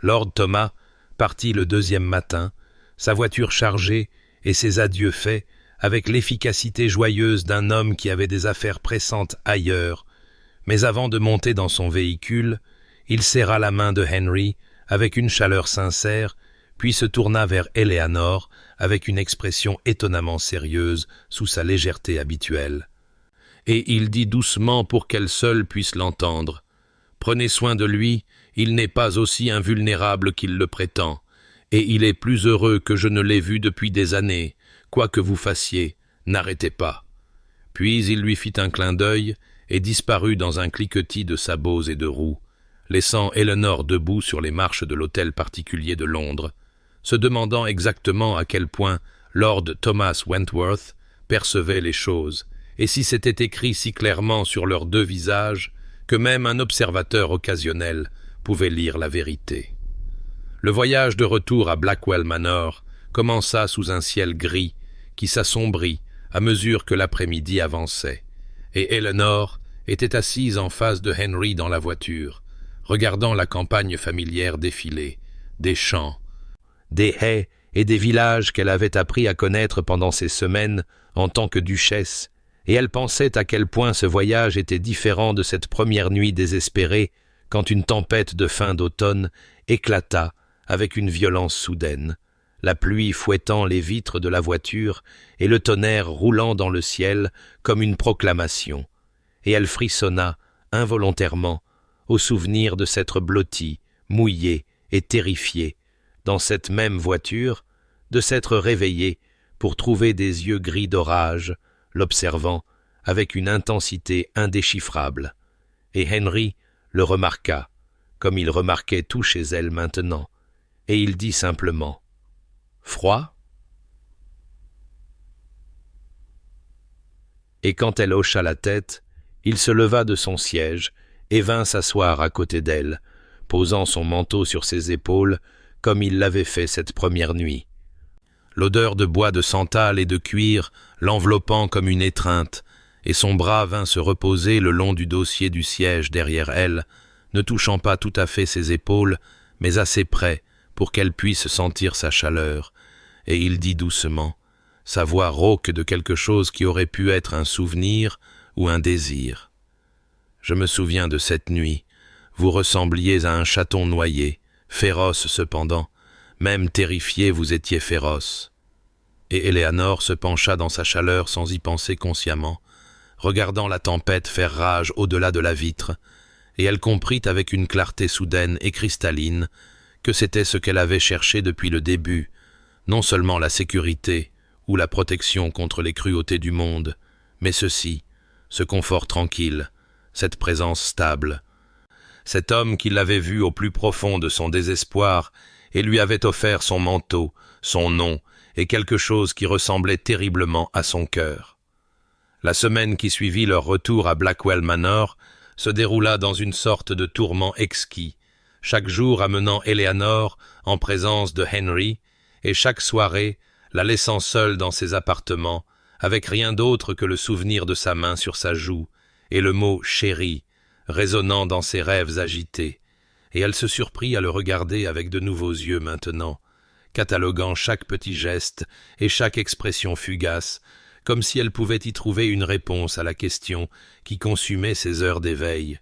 Lord Thomas partit le deuxième matin, sa voiture chargée et ses adieux faits, avec l'efficacité joyeuse d'un homme qui avait des affaires pressantes ailleurs, mais avant de monter dans son véhicule, il serra la main de Henry avec une chaleur sincère, puis se tourna vers Eleanor avec une expression étonnamment sérieuse sous sa légèreté habituelle. Et il dit doucement pour qu'elle seule puisse l'entendre. « Prenez soin de lui, il n'est pas aussi invulnérable qu'il le prétend, et il est plus heureux que je ne l'ai vu depuis des années. Quoi que vous fassiez, n'arrêtez pas. » Puis il lui fit un clin d'œil et disparut dans un cliquetis de sabots et de roues, laissant Eleanor debout sur les marches de l'hôtel particulier de Londres, se demandant exactement à quel point Lord Thomas Wentworth percevait les choses, et si c'était écrit si clairement sur leurs deux visages que même un observateur occasionnel pouvait lire la vérité. Le voyage de retour à Blackwell Manor commença sous un ciel gris qui s'assombrit à mesure que l'après-midi avançait, et Eleanor était assise en face de Henry dans la voiture, regardant la campagne familière défiler, des champs, des haies et des villages qu'elle avait appris à connaître pendant ces semaines en tant que duchesse, et elle pensait à quel point ce voyage était différent de cette première nuit désespérée quand une tempête de fin d'automne éclata avec une violence soudaine, la pluie fouettant les vitres de la voiture et le tonnerre roulant dans le ciel comme une proclamation, et elle frissonna involontairement au souvenir de s'être blottie, mouillée et terrifiée dans cette même voiture, de s'être réveillée pour trouver des yeux gris d'orage l'observant avec une intensité indéchiffrable, et Henry le remarqua, comme il remarquait tout chez elle maintenant, et il dit simplement « Froid ?» Et quand elle hocha la tête, il se leva de son siège et vint s'asseoir à côté d'elle, posant son manteau sur ses épaules comme il l'avait fait cette première nuit. L'odeur de bois de santal et de cuir l'enveloppant comme une étreinte, et son bras vint se reposer le long du dossier du siège derrière elle, ne touchant pas tout à fait ses épaules, mais assez près pour qu'elle puisse sentir sa chaleur, et il dit doucement, sa voix rauque de quelque chose qui aurait pu être un souvenir ou un désir. « Je me souviens de cette nuit. Vous ressembliez à un chaton noyé, féroce cependant. Même terrifié, vous étiez féroce. » Et Éléanore se pencha dans sa chaleur sans y penser consciemment, regardant la tempête faire rage au-delà de la vitre, et elle comprit avec une clarté soudaine et cristalline que c'était ce qu'elle avait cherché depuis le début, non seulement la sécurité ou la protection contre les cruautés du monde, mais ceci, ce confort tranquille, cette présence stable. Cet homme qui l'avait vue au plus profond de son désespoir et lui avait offert son manteau, son nom et quelque chose qui ressemblait terriblement à son cœur. La semaine qui suivit leur retour à Blackwell Manor se déroula dans une sorte de tourment exquis, chaque jour amenant Éléanore en présence de Henry, et chaque soirée la laissant seule dans ses appartements, avec rien d'autre que le souvenir de sa main sur sa joue, et le mot « chérie » résonnant dans ses rêves agités, et elle se surprit à le regarder avec de nouveaux yeux maintenant, cataloguant chaque petit geste et chaque expression fugace, comme si elle pouvait y trouver une réponse à la question qui consumait ses heures d'éveil.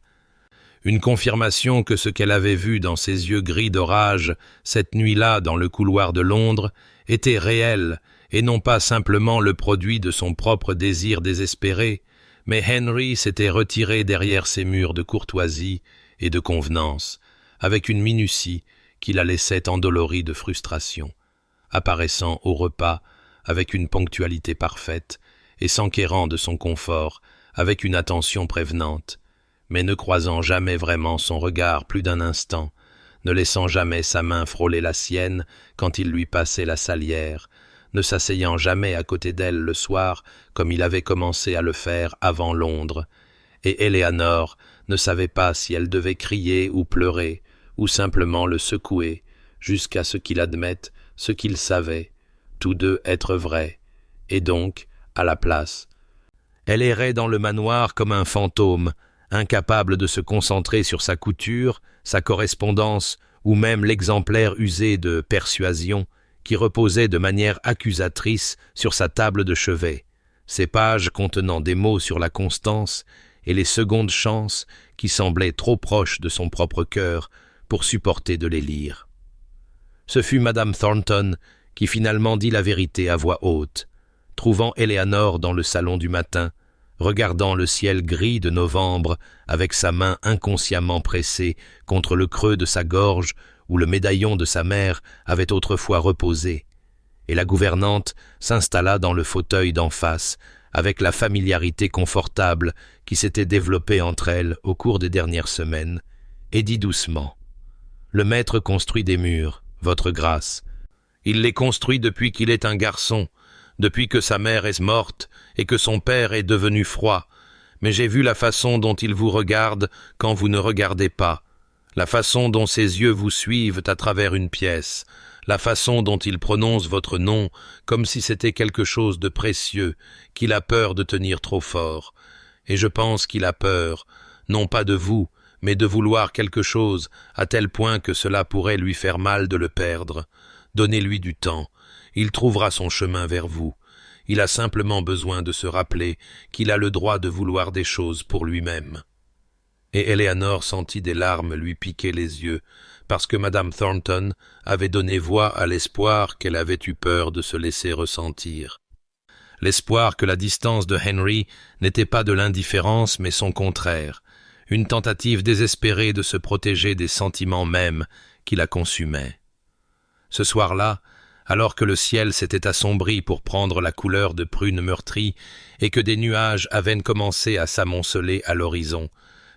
Une confirmation que ce qu'elle avait vu dans ses yeux gris d'orage cette nuit-là dans le couloir de Londres était réel et non pas simplement le produit de son propre désir désespéré, mais Henry s'était retiré derrière ses murs de courtoisie et de convenance, avec une minutie qui la laissait endolorie de frustration, apparaissant au repas avec une ponctualité parfaite et s'enquérant de son confort avec une attention prévenante, mais ne croisant jamais vraiment son regard plus d'un instant, ne laissant jamais sa main frôler la sienne quand il lui passait la salière, ne s'asseyant jamais à côté d'elle le soir comme il avait commencé à le faire avant Londres, et Éléanore ne savait pas si elle devait crier ou pleurer, ou simplement le secouer, jusqu'à ce qu'il admette ce qu'il savait, tous deux être vrais, et donc, à la place. Elle errait dans le manoir comme un fantôme, incapable de se concentrer sur sa couture, sa correspondance, ou même l'exemplaire usé de persuasion qui reposait de manière accusatrice sur sa table de chevet, ces pages contenant des mots sur la constance et les secondes chances qui semblaient trop proches de son propre cœur pour supporter de les lire. Ce fut Madame Thornton qui finalement dit la vérité à voix haute, trouvant Éléanore dans le salon du matin, regardant le ciel gris de novembre avec sa main inconsciemment pressée contre le creux de sa gorge où le médaillon de sa mère avait autrefois reposé, et la gouvernante s'installa dans le fauteuil d'en face, avec la familiarité confortable qui s'était développée entre elles au cours des dernières semaines, et dit doucement « Le maître construit des murs, votre grâce. Il les construit depuis qu'il est un garçon, depuis que sa mère est morte et que son père est devenu froid, mais j'ai vu la façon dont il vous regarde quand vous ne regardez pas, la façon dont ses yeux vous suivent à travers une pièce, la façon dont il prononce votre nom comme si c'était quelque chose de précieux, qu'il a peur de tenir trop fort. Et je pense qu'il a peur, non pas de vous, mais de vouloir quelque chose à tel point que cela pourrait lui faire mal de le perdre. Donnez-lui du temps, il trouvera son chemin vers vous. Il a simplement besoin de se rappeler qu'il a le droit de vouloir des choses pour lui-même. » Et Éléanore sentit des larmes lui piquer les yeux, parce que Madame Thornton avait donné voix à l'espoir qu'elle avait eu peur de se laisser ressentir. L'espoir que la distance de Henry n'était pas de l'indifférence, mais son contraire, une tentative désespérée de se protéger des sentiments mêmes qui la consumaient. Ce soir-là, alors que le ciel s'était assombri pour prendre la couleur de prune meurtrie et que des nuages avaient commencé à s'amonceler à l'horizon,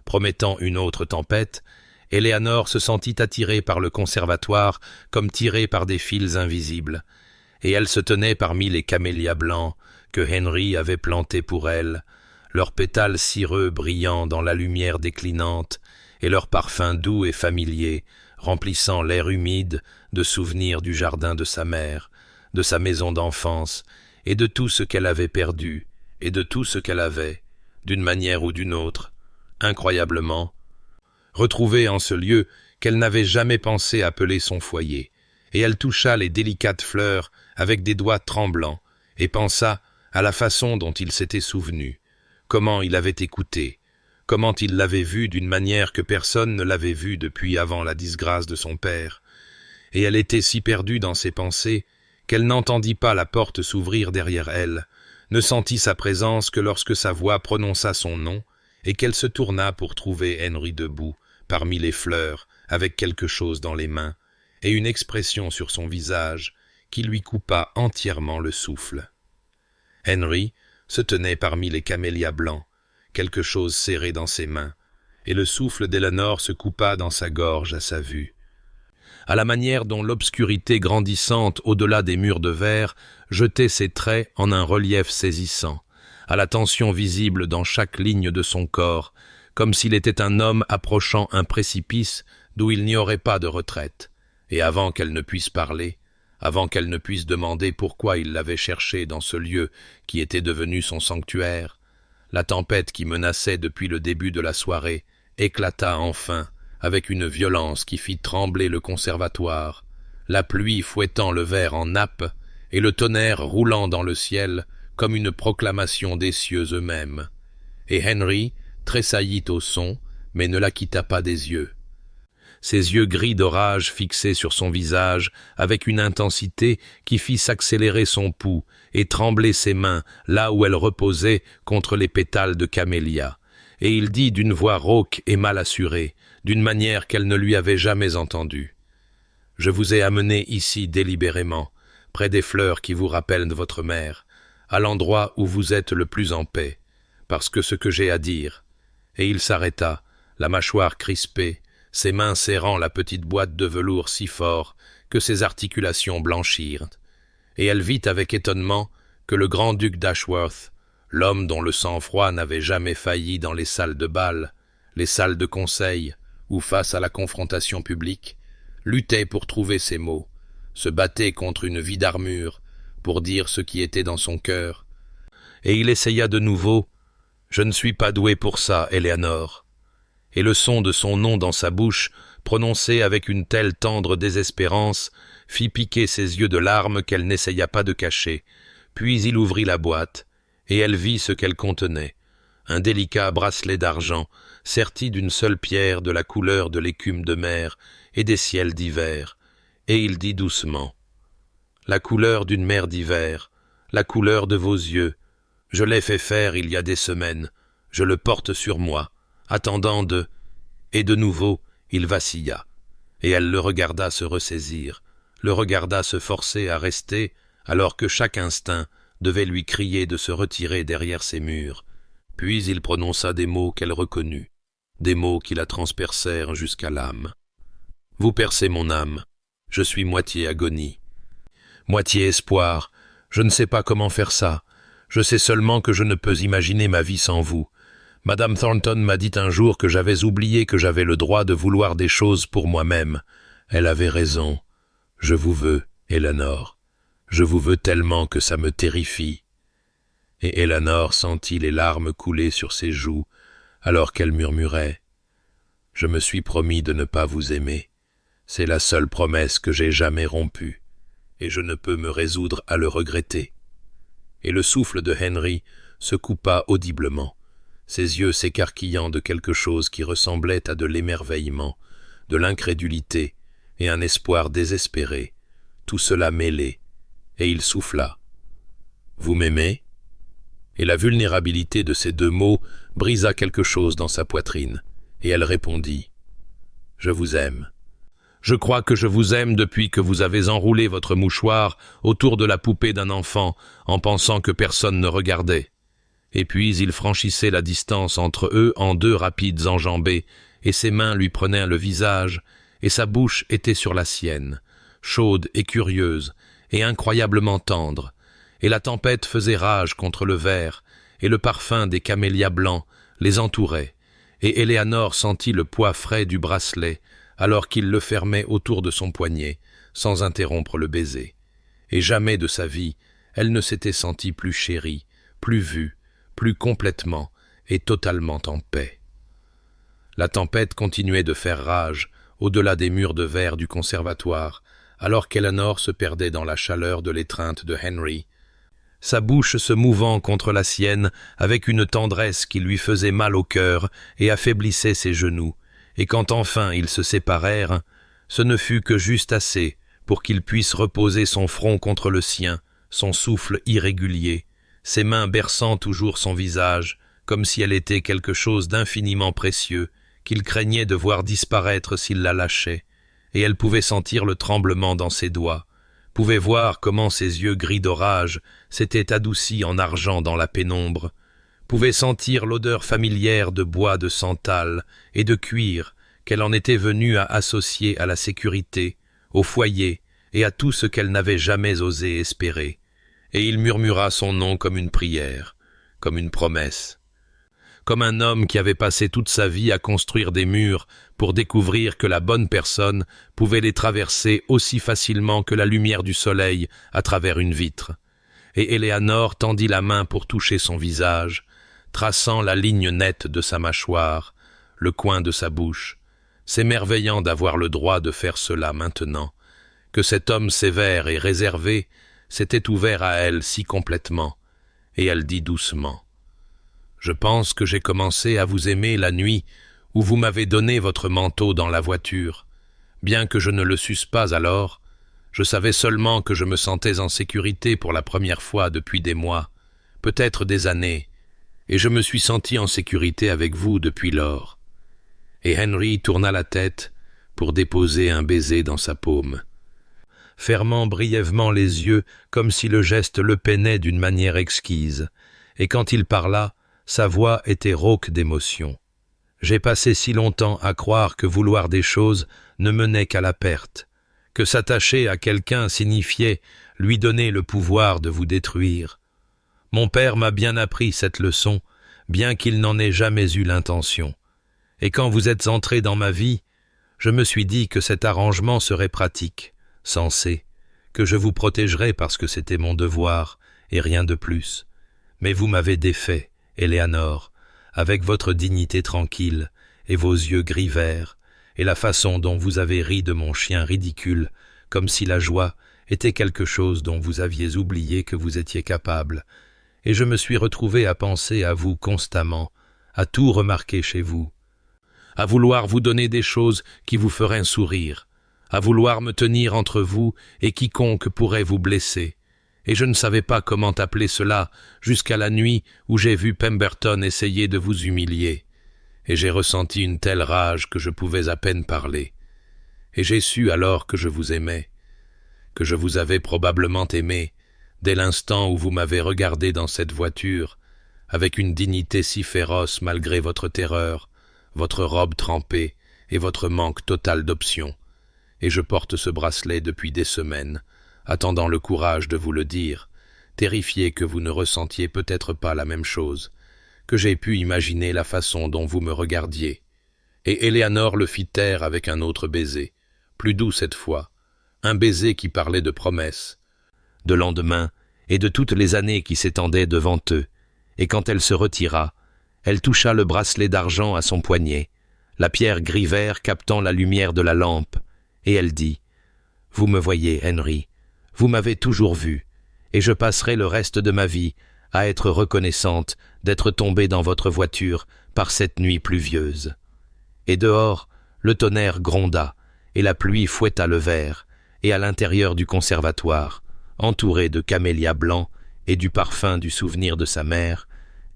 promettant une autre tempête, Éléanore se sentit attirée par le conservatoire comme tirée par des fils invisibles, et elle se tenait parmi les camélias blancs que Henry avait plantés pour elle, leurs pétales cireux brillant dans la lumière déclinante et leurs parfums doux et familiers remplissant l'air humide de souvenirs du jardin de sa mère, de sa maison d'enfance et de tout ce qu'elle avait perdu et de tout ce qu'elle avait, d'une manière ou d'une autre, incroyablement, retrouvé en ce lieu qu'elle n'avait jamais pensé appeler son foyer, et elle toucha les délicates fleurs avec des doigts tremblants et pensa à la façon dont il s'était souvenu, comment il avait écouté, comment il l'avait vue d'une manière que personne ne l'avait vue depuis avant la disgrâce de son père, et elle était si perdue dans ses pensées qu'elle n'entendit pas la porte s'ouvrir derrière elle, ne sentit sa présence que lorsque sa voix prononça son nom, et qu'elle se tourna pour trouver Henry debout, parmi les fleurs, avec quelque chose dans les mains, et une expression sur son visage qui lui coupa entièrement le souffle. Henry se tenait parmi les camélias blancs, quelque chose serré dans ses mains, et le souffle d'Éléanore se coupa dans sa gorge à sa vue. À la manière dont l'obscurité grandissante au-delà des murs de verre jetait ses traits en un relief saisissant, à la tension visible dans chaque ligne de son corps, comme s'il était un homme approchant un précipice d'où il n'y aurait pas de retraite, et avant qu'elle ne puisse parler, avant qu'elle ne puisse demander pourquoi il l'avait cherché dans ce lieu qui était devenu son sanctuaire, la tempête qui menaçait depuis le début de la soirée éclata enfin avec une violence qui fit trembler le conservatoire, la pluie fouettant le verre en nappe et le tonnerre roulant dans le ciel comme une proclamation des cieux eux-mêmes. Et Henry tressaillit au son, mais ne la quitta pas des yeux. Ses yeux gris d'orage fixés sur son visage avec une intensité qui fit s'accélérer son pouls et trembler ses mains là où elles reposaient contre les pétales de camélia. Et il dit d'une voix rauque et mal assurée, d'une manière qu'elle ne lui avait jamais entendue. « Je vous ai amené ici délibérément, près des fleurs qui vous rappellent votre mère, à l'endroit où vous êtes le plus en paix, parce que ce que j'ai à dire. » Et il s'arrêta, la mâchoire crispée, ses mains serrant la petite boîte de velours si fort que ses articulations blanchirent. Et elle vit avec étonnement que le grand-duc d'Ashworth, l'homme dont le sang-froid n'avait jamais failli dans les salles de bal, les salles de conseil, ou face à la confrontation publique, luttait pour trouver ses mots, se battait contre une vie d'armure pour dire ce qui était dans son cœur. Et il essaya de nouveau « Je ne suis pas doué pour ça, Éléanore ». Et le son de son nom dans sa bouche, prononcé avec une telle tendre désespérance, fit piquer ses yeux de larmes qu'elle n'essaya pas de cacher. Puis il ouvrit la boîte, et elle vit ce qu'elle contenait, un délicat bracelet d'argent, serti d'une seule pierre de la couleur de l'écume de mer et des ciels d'hiver, et il dit doucement « La couleur d'une mer d'hiver, la couleur de vos yeux, je l'ai fait faire il y a des semaines, je le porte sur moi, attendant de... » Et de nouveau, il vacilla, et elle le regarda se ressaisir, le regarda se forcer à rester, alors que chaque instinct devait lui crier de se retirer derrière ses murs. Puis il prononça des mots qu'elle reconnut, des mots qui la transpercèrent jusqu'à l'âme. « Vous percez mon âme, je suis moitié agonie, moitié espoir, je ne sais pas comment faire ça, je sais seulement que je ne peux imaginer ma vie sans vous. Madame Thornton m'a dit un jour que j'avais oublié que j'avais le droit de vouloir des choses pour moi-même. Elle avait raison. Je vous veux, Éléanore. Je vous veux tellement que ça me terrifie. » Et Éléanore sentit les larmes couler sur ses joues, alors qu'elle murmurait « Je me suis promis de ne pas vous aimer. C'est la seule promesse que j'ai jamais rompue, et je ne peux me résoudre à le regretter. » Et le souffle de Henry se coupa audiblement, ses yeux s'écarquillant de quelque chose qui ressemblait à de l'émerveillement, de l'incrédulité et un espoir désespéré, tout cela mêlé, et il souffla. « Vous m'aimez ?» Et la vulnérabilité de ces deux mots brisa quelque chose dans sa poitrine, et elle répondit « Je vous aime. Je crois que je vous aime depuis que vous avez enroulé votre mouchoir autour de la poupée d'un enfant en pensant que personne ne regardait. Et puis il franchissait la distance entre eux en 2 rapides enjambées, et ses mains lui prenaient le visage, et sa bouche était sur la sienne, chaude et curieuse, et incroyablement tendre, et la tempête faisait rage contre le verre, et le parfum des camélias blancs les entourait, et Éléanore sentit le poids frais du bracelet, alors qu'il le fermait autour de son poignet, sans interrompre le baiser. Et jamais de sa vie, elle ne s'était sentie plus chérie, plus vue, plus complètement et totalement en paix. La tempête continuait de faire rage au-delà des murs de verre du conservatoire, alors qu'Eleanor se perdait dans la chaleur de l'étreinte de Henry, sa bouche se mouvant contre la sienne avec une tendresse qui lui faisait mal au cœur et affaiblissait ses genoux, et quand enfin ils se séparèrent, ce ne fut que juste assez pour qu'il puisse reposer son front contre le sien, son souffle irrégulier, ses mains berçant toujours son visage, comme si elle était quelque chose d'infiniment précieux, qu'il craignait de voir disparaître s'il la lâchait, et elle pouvait sentir le tremblement dans ses doigts, pouvait voir comment ses yeux gris d'orage s'étaient adoucis en argent dans la pénombre, pouvait sentir l'odeur familière de bois de santal et de cuir qu'elle en était venue à associer à la sécurité, au foyer et à tout ce qu'elle n'avait jamais osé espérer, et il murmura son nom comme une prière, comme une promesse. Comme un homme qui avait passé toute sa vie à construire des murs pour découvrir que la bonne personne pouvait les traverser aussi facilement que la lumière du soleil à travers une vitre. Et Éléanore tendit la main pour toucher son visage, traçant la ligne nette de sa mâchoire, le coin de sa bouche, s'émerveillant d'avoir le droit de faire cela maintenant, que cet homme sévère et réservé s'était ouvert à elle si complètement, et elle dit doucement: « Je pense que j'ai commencé à vous aimer la nuit où vous m'avez donné votre manteau dans la voiture. Bien que je ne le susse pas alors, je savais seulement que je me sentais en sécurité pour la première fois depuis des mois, peut-être des années, et je me suis senti en sécurité avec vous depuis lors. » Et Henry tourna la tête pour déposer un baiser dans sa paume, fermant brièvement les yeux comme si le geste le peinait d'une manière exquise, et quand il parla, sa voix était rauque d'émotion. « J'ai passé si longtemps à croire que vouloir des choses ne menait qu'à la perte, que s'attacher à quelqu'un signifiait lui donner le pouvoir de vous détruire. Mon père m'a bien appris cette leçon, bien qu'il n'en ait jamais eu l'intention. Et quand vous êtes entré dans ma vie, je me suis dit que cet arrangement serait pratique, sensé, que je vous protégerais parce que c'était mon devoir, et rien de plus. Mais vous m'avez défait, Éléanore, avec votre dignité tranquille et vos yeux gris-vert, et la façon dont vous avez ri de mon chien ridicule, comme si la joie était quelque chose dont vous aviez oublié que vous étiez capable, et je me suis retrouvé à penser à vous constamment, à tout remarquer chez vous, à vouloir vous donner des choses qui vous feraient sourire, à vouloir me tenir entre vous et quiconque pourrait vous blesser, et je ne savais pas comment appeler cela jusqu'à la nuit où j'ai vu Pemberton essayer de vous humilier, et j'ai ressenti une telle rage que je pouvais à peine parler, et j'ai su alors que je vous aimais, que je vous avais probablement aimé dès l'instant où vous m'avez regardé dans cette voiture, avec une dignité si féroce malgré votre terreur, votre robe trempée et votre manque total d'options, et je porte ce bracelet depuis des semaines, attendant le courage de vous le dire, terrifié que vous ne ressentiez peut-être pas la même chose, que j'ai pu imaginer la façon dont vous me regardiez. Et Éléanore le fit taire avec un autre baiser, plus doux cette fois, un baiser qui parlait de promesses, de lendemain et de toutes les années qui s'étendaient devant eux, et quand elle se retira, elle toucha le bracelet d'argent à son poignet, la pierre gris-vert captant la lumière de la lampe, et elle dit: « Vous me voyez, Henry, vous m'avez toujours vu, et je passerai le reste de ma vie à être reconnaissante d'être tombée dans votre voiture par cette nuit pluvieuse. » Et dehors, le tonnerre gronda, et la pluie fouetta le verre, et à l'intérieur du conservatoire, entourée de camélias blancs et du parfum du souvenir de sa mère,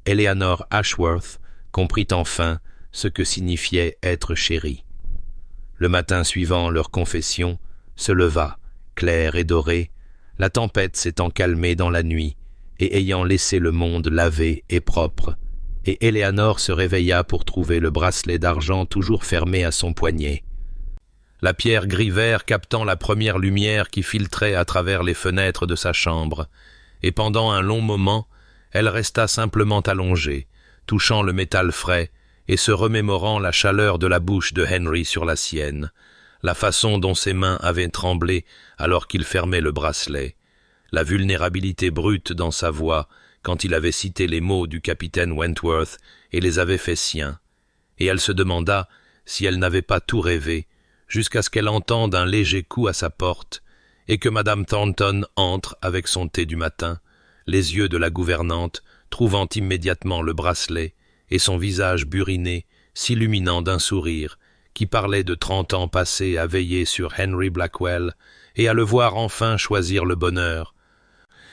Éléanore Ashworth comprit enfin ce que signifiait être chérie. Le matin suivant leur confession se leva, claire et dorée, la tempête s'étant calmée dans la nuit, et ayant laissé le monde lavé et propre. Et Éléanore se réveilla pour trouver le bracelet d'argent toujours fermé à son poignet. La pierre gris-vert captant la première lumière qui filtrait à travers les fenêtres de sa chambre, et pendant un long moment, elle resta simplement allongée, touchant le métal frais et se remémorant la chaleur de la bouche de Henry sur la sienne, la façon dont ses mains avaient tremblé alors qu'il fermait le bracelet, la vulnérabilité brute dans sa voix quand il avait cité les mots du capitaine Wentworth et les avait fait siens, et elle se demanda si elle n'avait pas tout rêvé, jusqu'à ce qu'elle entende un léger coup à sa porte, et que Madame Thornton entre avec son thé du matin, les yeux de la gouvernante trouvant immédiatement le bracelet, et son visage buriné s'illuminant d'un sourire qui parlait de 30 ans passés à veiller sur Henry Blackwell et à le voir enfin choisir le bonheur.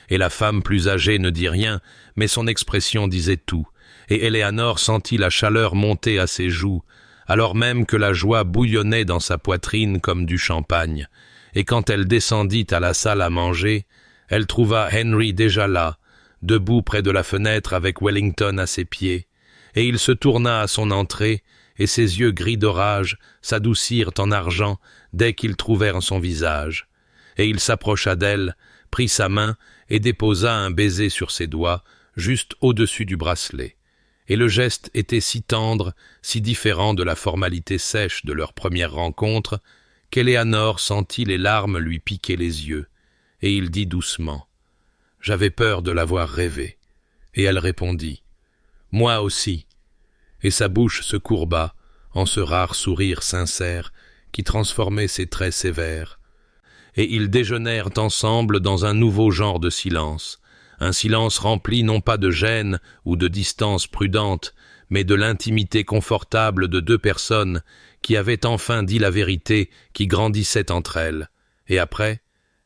Et la femme plus âgée ne dit rien, mais son expression disait tout, et Éléanore sentit la chaleur monter à ses joues, alors même que la joie bouillonnait dans sa poitrine comme du champagne, et quand elle descendit à la salle à manger, elle trouva Henry déjà là, debout près de la fenêtre avec Wellington à ses pieds, et il se tourna à son entrée, et ses yeux gris d'orage s'adoucirent en argent dès qu'ils trouvèrent son visage. Et il s'approcha d'elle, prit sa main et déposa un baiser sur ses doigts, juste au-dessus du bracelet. Et le geste était si tendre, si différent de la formalité sèche de leur première rencontre, qu'Éléanore sentit les larmes lui piquer les yeux, et il dit doucement « J'avais peur de l'avoir rêvé ». Et elle répondit « Moi aussi ». Et sa bouche se courba en ce rare sourire sincère qui transformait ses traits sévères. Et ils déjeunèrent ensemble dans un nouveau genre de silence, un silence rempli non pas de gêne ou de distance prudente, mais de l'intimité confortable de deux personnes qui avaient enfin dit la vérité qui grandissait entre elles. Et après,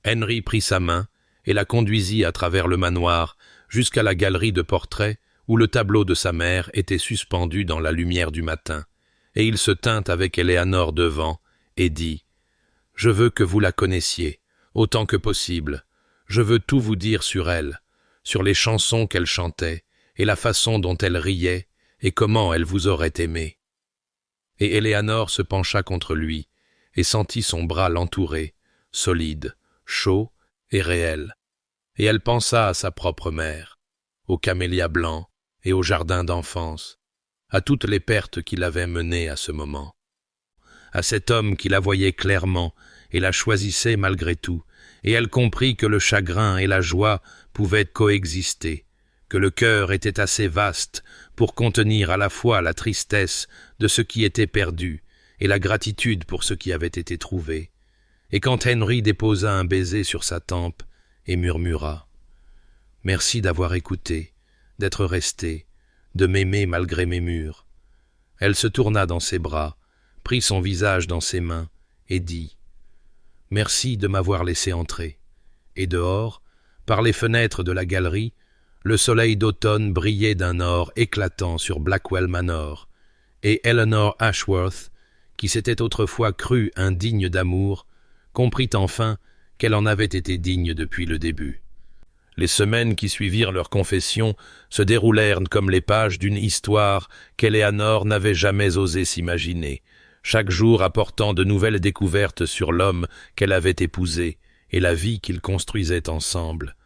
Henry prit sa main et la conduisit à travers le manoir jusqu'à la galerie de portraits où le tableau de sa mère était suspendu dans la lumière du matin, et il se tint avec Éléanore devant et dit « Je veux que vous la connaissiez, autant que possible. Je veux tout vous dire sur elle, sur les chansons qu'elle chantait, et la façon dont elle riait, et comment elle vous aurait aimé. » Et Éléanore se pencha contre lui, et sentit son bras l'entourer, solide, chaud et réel. Et elle pensa à sa propre mère, aux camélias blancs et au jardin d'enfance, à toutes les pertes qui l'avaient menée à ce moment, à cet homme qui la voyait clairement et la choisissait malgré tout, et elle comprit que le chagrin et la joie pouvaient coexister, que le cœur était assez vaste pour contenir à la fois la tristesse de ce qui était perdu et la gratitude pour ce qui avait été trouvé. Et quand Henry déposa un baiser sur sa tempe et murmura « Merci d'avoir écouté, d'être resté, de m'aimer malgré mes murs », elle se tourna dans ses bras, prit son visage dans ses mains et dit « Merci de m'avoir laissé entrer ». Et dehors, par les fenêtres de la galerie, le soleil d'automne brillait d'un or éclatant sur Blackwell Manor, et Eleanor Ashworth, qui s'était autrefois crue indigne d'amour, comprit enfin qu'elle en avait été digne depuis le début. Les semaines qui suivirent leur confession se déroulèrent comme les pages d'une histoire qu'Éléanore n'avait jamais osé s'imaginer, chaque jour apportant de nouvelles découvertes sur l'homme qu'elle avait épousé et la vie qu'ils construisaient ensemble.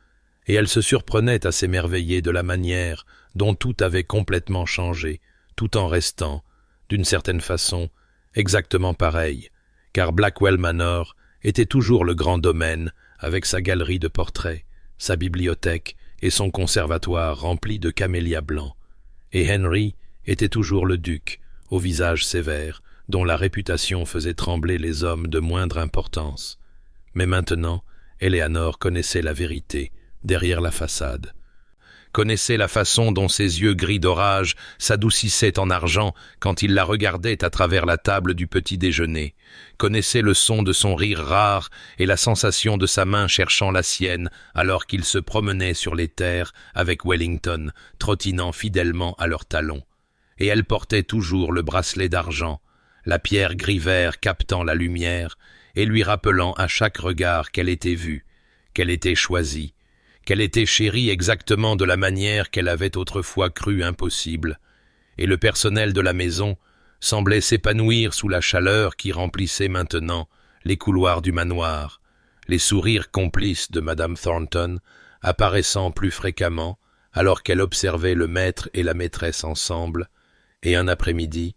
Et elle se surprenait à s'émerveiller de la manière dont tout avait complètement changé, tout en restant, d'une certaine façon, exactement pareil, car Blackwell Manor était toujours le grand domaine avec sa galerie de portraits, sa bibliothèque et son conservatoire rempli de camélias blancs. Et Henry était toujours le duc, au visage sévère, dont la réputation faisait trembler les hommes de moindre importance. Mais maintenant, Éléanore connaissait la vérité derrière la façade. Connaissait la façon dont ses yeux gris d'orage s'adoucissaient en argent quand il la regardait à travers la table du petit déjeuner, connaissait le son de son rire rare et la sensation de sa main cherchant la sienne alors qu'il se promenait sur les terres avec Wellington, trottinant fidèlement à leurs talons. Et elle portait toujours le bracelet d'argent, la pierre gris-vert captant la lumière et lui rappelant à chaque regard qu'elle était vue, qu'elle était choisie, qu'elle était chérie exactement de la manière qu'elle avait autrefois cru impossible, et le personnel de la maison semblait s'épanouir sous la chaleur qui remplissait maintenant les couloirs du manoir, les sourires complices de Madame Thornton apparaissant plus fréquemment alors qu'elle observait le maître et la maîtresse ensemble, et un après-midi,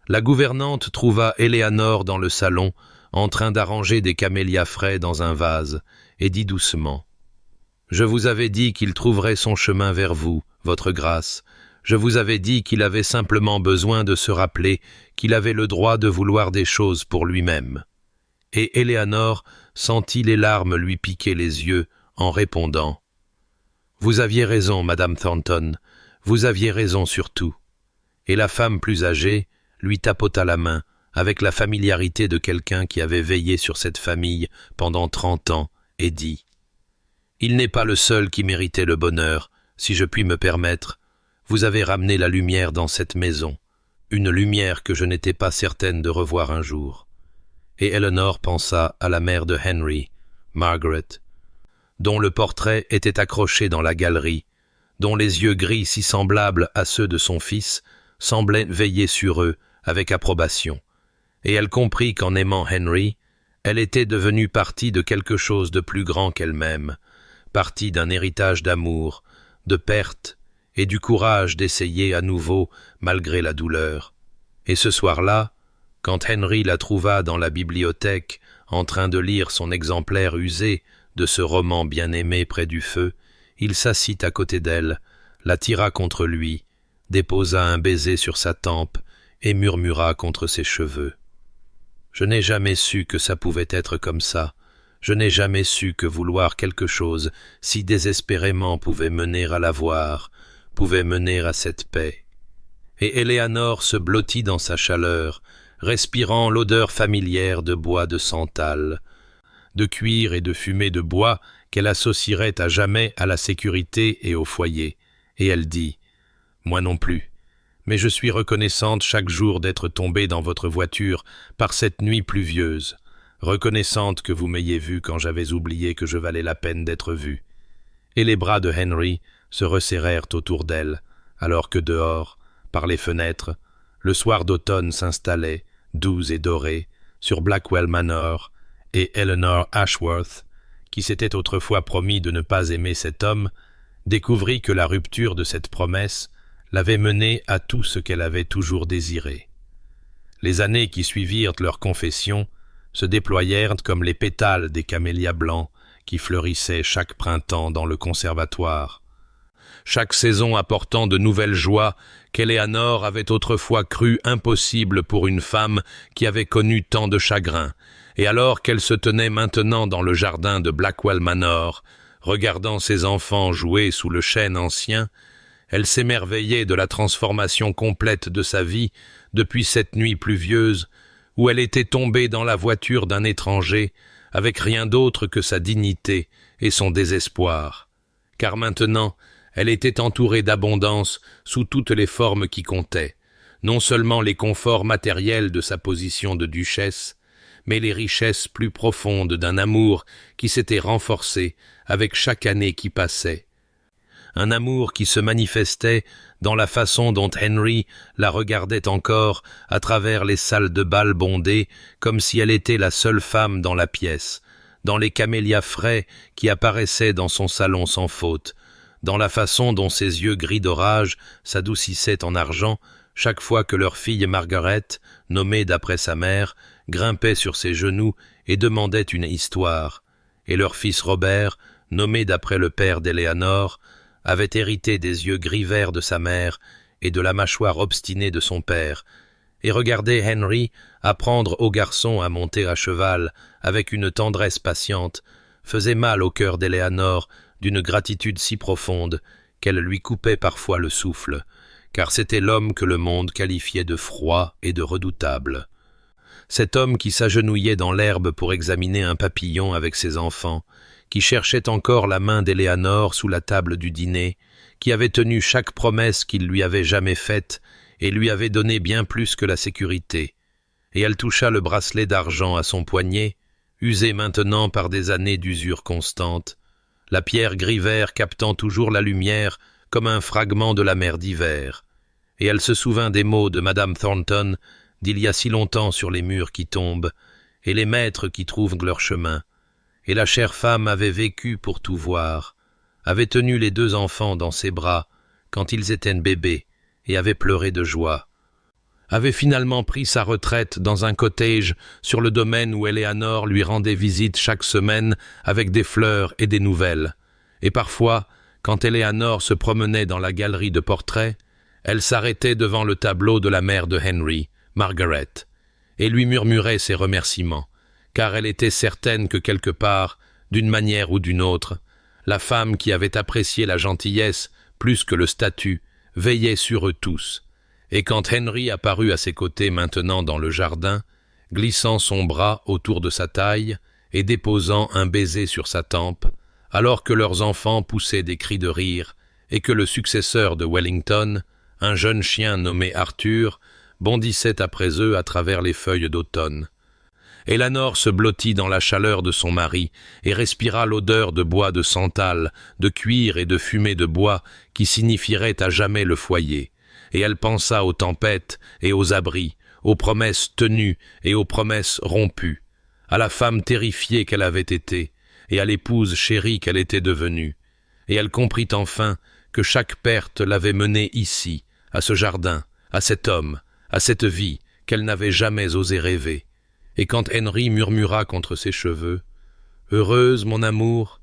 la gouvernante trouva Éléanore dans le salon en train d'arranger des camélias frais dans un vase, et dit doucement « Je vous avais dit qu'il trouverait son chemin vers vous, votre grâce. Je vous avais dit qu'il avait simplement besoin de se rappeler qu'il avait le droit de vouloir des choses pour lui-même. » Et Éléanore sentit les larmes lui piquer les yeux en répondant « Vous aviez raison, Madame Thornton, vous aviez raison surtout. » Et la femme plus âgée lui tapota la main avec la familiarité de quelqu'un qui avait veillé sur cette famille pendant 30 ans et dit « Il n'est pas le seul qui méritait le bonheur, si je puis me permettre. Vous avez ramené la lumière dans cette maison, une lumière que je n'étais pas certaine de revoir un jour. » Et Eleanor pensa à la mère de Henry, Margaret, dont le portrait était accroché dans la galerie, dont les yeux gris si semblables à ceux de son fils semblaient veiller sur eux avec approbation, et elle comprit qu'en aimant Henry, elle était devenue partie de quelque chose de plus grand qu'elle-même, partie d'un héritage d'amour, de perte et du courage d'essayer à nouveau malgré la douleur. Et ce soir-là, quand Henry la trouva dans la bibliothèque en train de lire son exemplaire usé de ce roman bien-aimé près du feu, il s'assit à côté d'elle, la tira contre lui, déposa un baiser sur sa tempe et murmura contre ses cheveux. « Je n'ai jamais su que ça pouvait être comme ça. Je n'ai jamais su que vouloir quelque chose si désespérément pouvait mener à l'avoir, pouvait mener à cette paix. » Et Éléanore se blottit dans sa chaleur, respirant l'odeur familière de bois de santal, de cuir et de fumée de bois qu'elle associerait à jamais à la sécurité et au foyer, et elle dit « Moi non plus, mais je suis reconnaissante chaque jour d'être tombée dans votre voiture par cette nuit pluvieuse, reconnaissante que vous m'ayez vue quand j'avais oublié que je valais la peine d'être vue. » Et les bras de Henry se resserrèrent autour d'elle, alors que dehors, par les fenêtres, le soir d'automne s'installait, doux et doré, sur Blackwell Manor, et Eleanor Ashworth, qui s'était autrefois promis de ne pas aimer cet homme, découvrit que la rupture de cette promesse l'avait menée à tout ce qu'elle avait toujours désiré. Les années qui suivirent leur confession se déployèrent comme les pétales des camélias blancs qui fleurissaient chaque printemps dans le conservatoire, chaque saison apportant de nouvelles joies qu'Éléanore avait autrefois cru impossibles pour une femme qui avait connu tant de chagrins, et alors qu'elle se tenait maintenant dans le jardin de Blackwell Manor, regardant ses enfants jouer sous le chêne ancien, elle s'émerveillait de la transformation complète de sa vie depuis cette nuit pluvieuse où elle était tombée dans la voiture d'un étranger avec rien d'autre que sa dignité et son désespoir. Car maintenant, elle était entourée d'abondance sous toutes les formes qui comptaient, non seulement les conforts matériels de sa position de duchesse, mais les richesses plus profondes d'un amour qui s'était renforcé avec chaque année qui passait. Un amour qui se manifestait dans la façon dont Henry la regardait encore à travers les salles de bal bondées comme si elle était la seule femme dans la pièce, dans les camélias frais qui apparaissaient dans son salon sans faute, dans la façon dont ses yeux gris d'orage s'adoucissaient en argent chaque fois que leur fille Margaret, nommée d'après sa mère, grimpait sur ses genoux et demandait une histoire, et leur fils Robert, nommé d'après le père d'Éléanore, avait hérité des yeux gris-verts de sa mère et de la mâchoire obstinée de son père, et regarder Henry apprendre au garçon à monter à cheval avec une tendresse patiente faisait mal au cœur d'Éléanore d'une gratitude si profonde qu'elle lui coupait parfois le souffle, car c'était l'homme que le monde qualifiait de froid et de redoutable. Cet homme qui s'agenouillait dans l'herbe pour examiner un papillon avec ses enfants, qui cherchait encore la main d'Éléanore sous la table du dîner, qui avait tenu chaque promesse qu'il lui avait jamais faite et lui avait donné bien plus que la sécurité. Et elle toucha le bracelet d'argent à son poignet, usé maintenant par des années d'usure constante, la pierre gris-vert captant toujours la lumière comme un fragment de la mer d'hiver. Et elle se souvint des mots de Madame Thornton d'il y a si longtemps sur les murs qui tombent, et les maîtres qui trouvent leur chemin. Et la chère femme avait vécu pour tout voir, avait tenu les 2 enfants dans ses bras quand ils étaient bébés, et avait pleuré de joie. Avait finalement pris sa retraite dans un cottage sur le domaine où Eleanor lui rendait visite chaque semaine avec des fleurs et des nouvelles. Et parfois, quand Eleanor se promenait dans la galerie de portraits, elle s'arrêtait devant le tableau de la mère de Henry, Margaret, et lui murmurait ses remerciements, car elle était certaine que quelque part, d'une manière ou d'une autre, la femme qui avait apprécié la gentillesse plus que le statut veillait sur eux tous. Et quand Henry apparut à ses côtés maintenant dans le jardin, glissant son bras autour de sa taille et déposant un baiser sur sa tempe, alors que leurs enfants poussaient des cris de rire et que le successeur de Wellington, un jeune chien nommé Arthur, bondissait après eux à travers les feuilles d'automne. Eleanor se blottit dans la chaleur de son mari et respira l'odeur de bois de santal, de cuir et de fumée de bois qui signifierait à jamais le foyer. Et elle pensa aux tempêtes et aux abris, aux promesses tenues et aux promesses rompues, à la femme terrifiée qu'elle avait été et à l'épouse chérie qu'elle était devenue. Et elle comprit enfin que chaque perte l'avait menée ici, à ce jardin, à cet homme, à cette vie qu'elle n'avait jamais osé rêver. Et quand Henry murmura contre ses cheveux « Heureuse, mon amour !»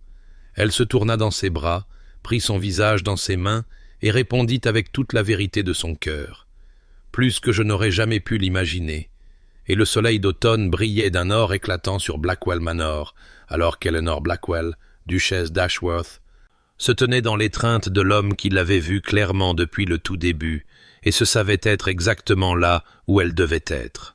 elle se tourna dans ses bras, prit son visage dans ses mains et répondit avec toute la vérité de son cœur. Plus que je n'aurais jamais pu l'imaginer. Et le soleil d'automne brillait d'un or éclatant sur Blackwell Manor, alors qu'Eleanor Blackwell, duchesse d'Ashworth, se tenait dans l'étreinte de l'homme qui l'avait vue clairement depuis le tout début, et se savait être exactement là où elle devait être.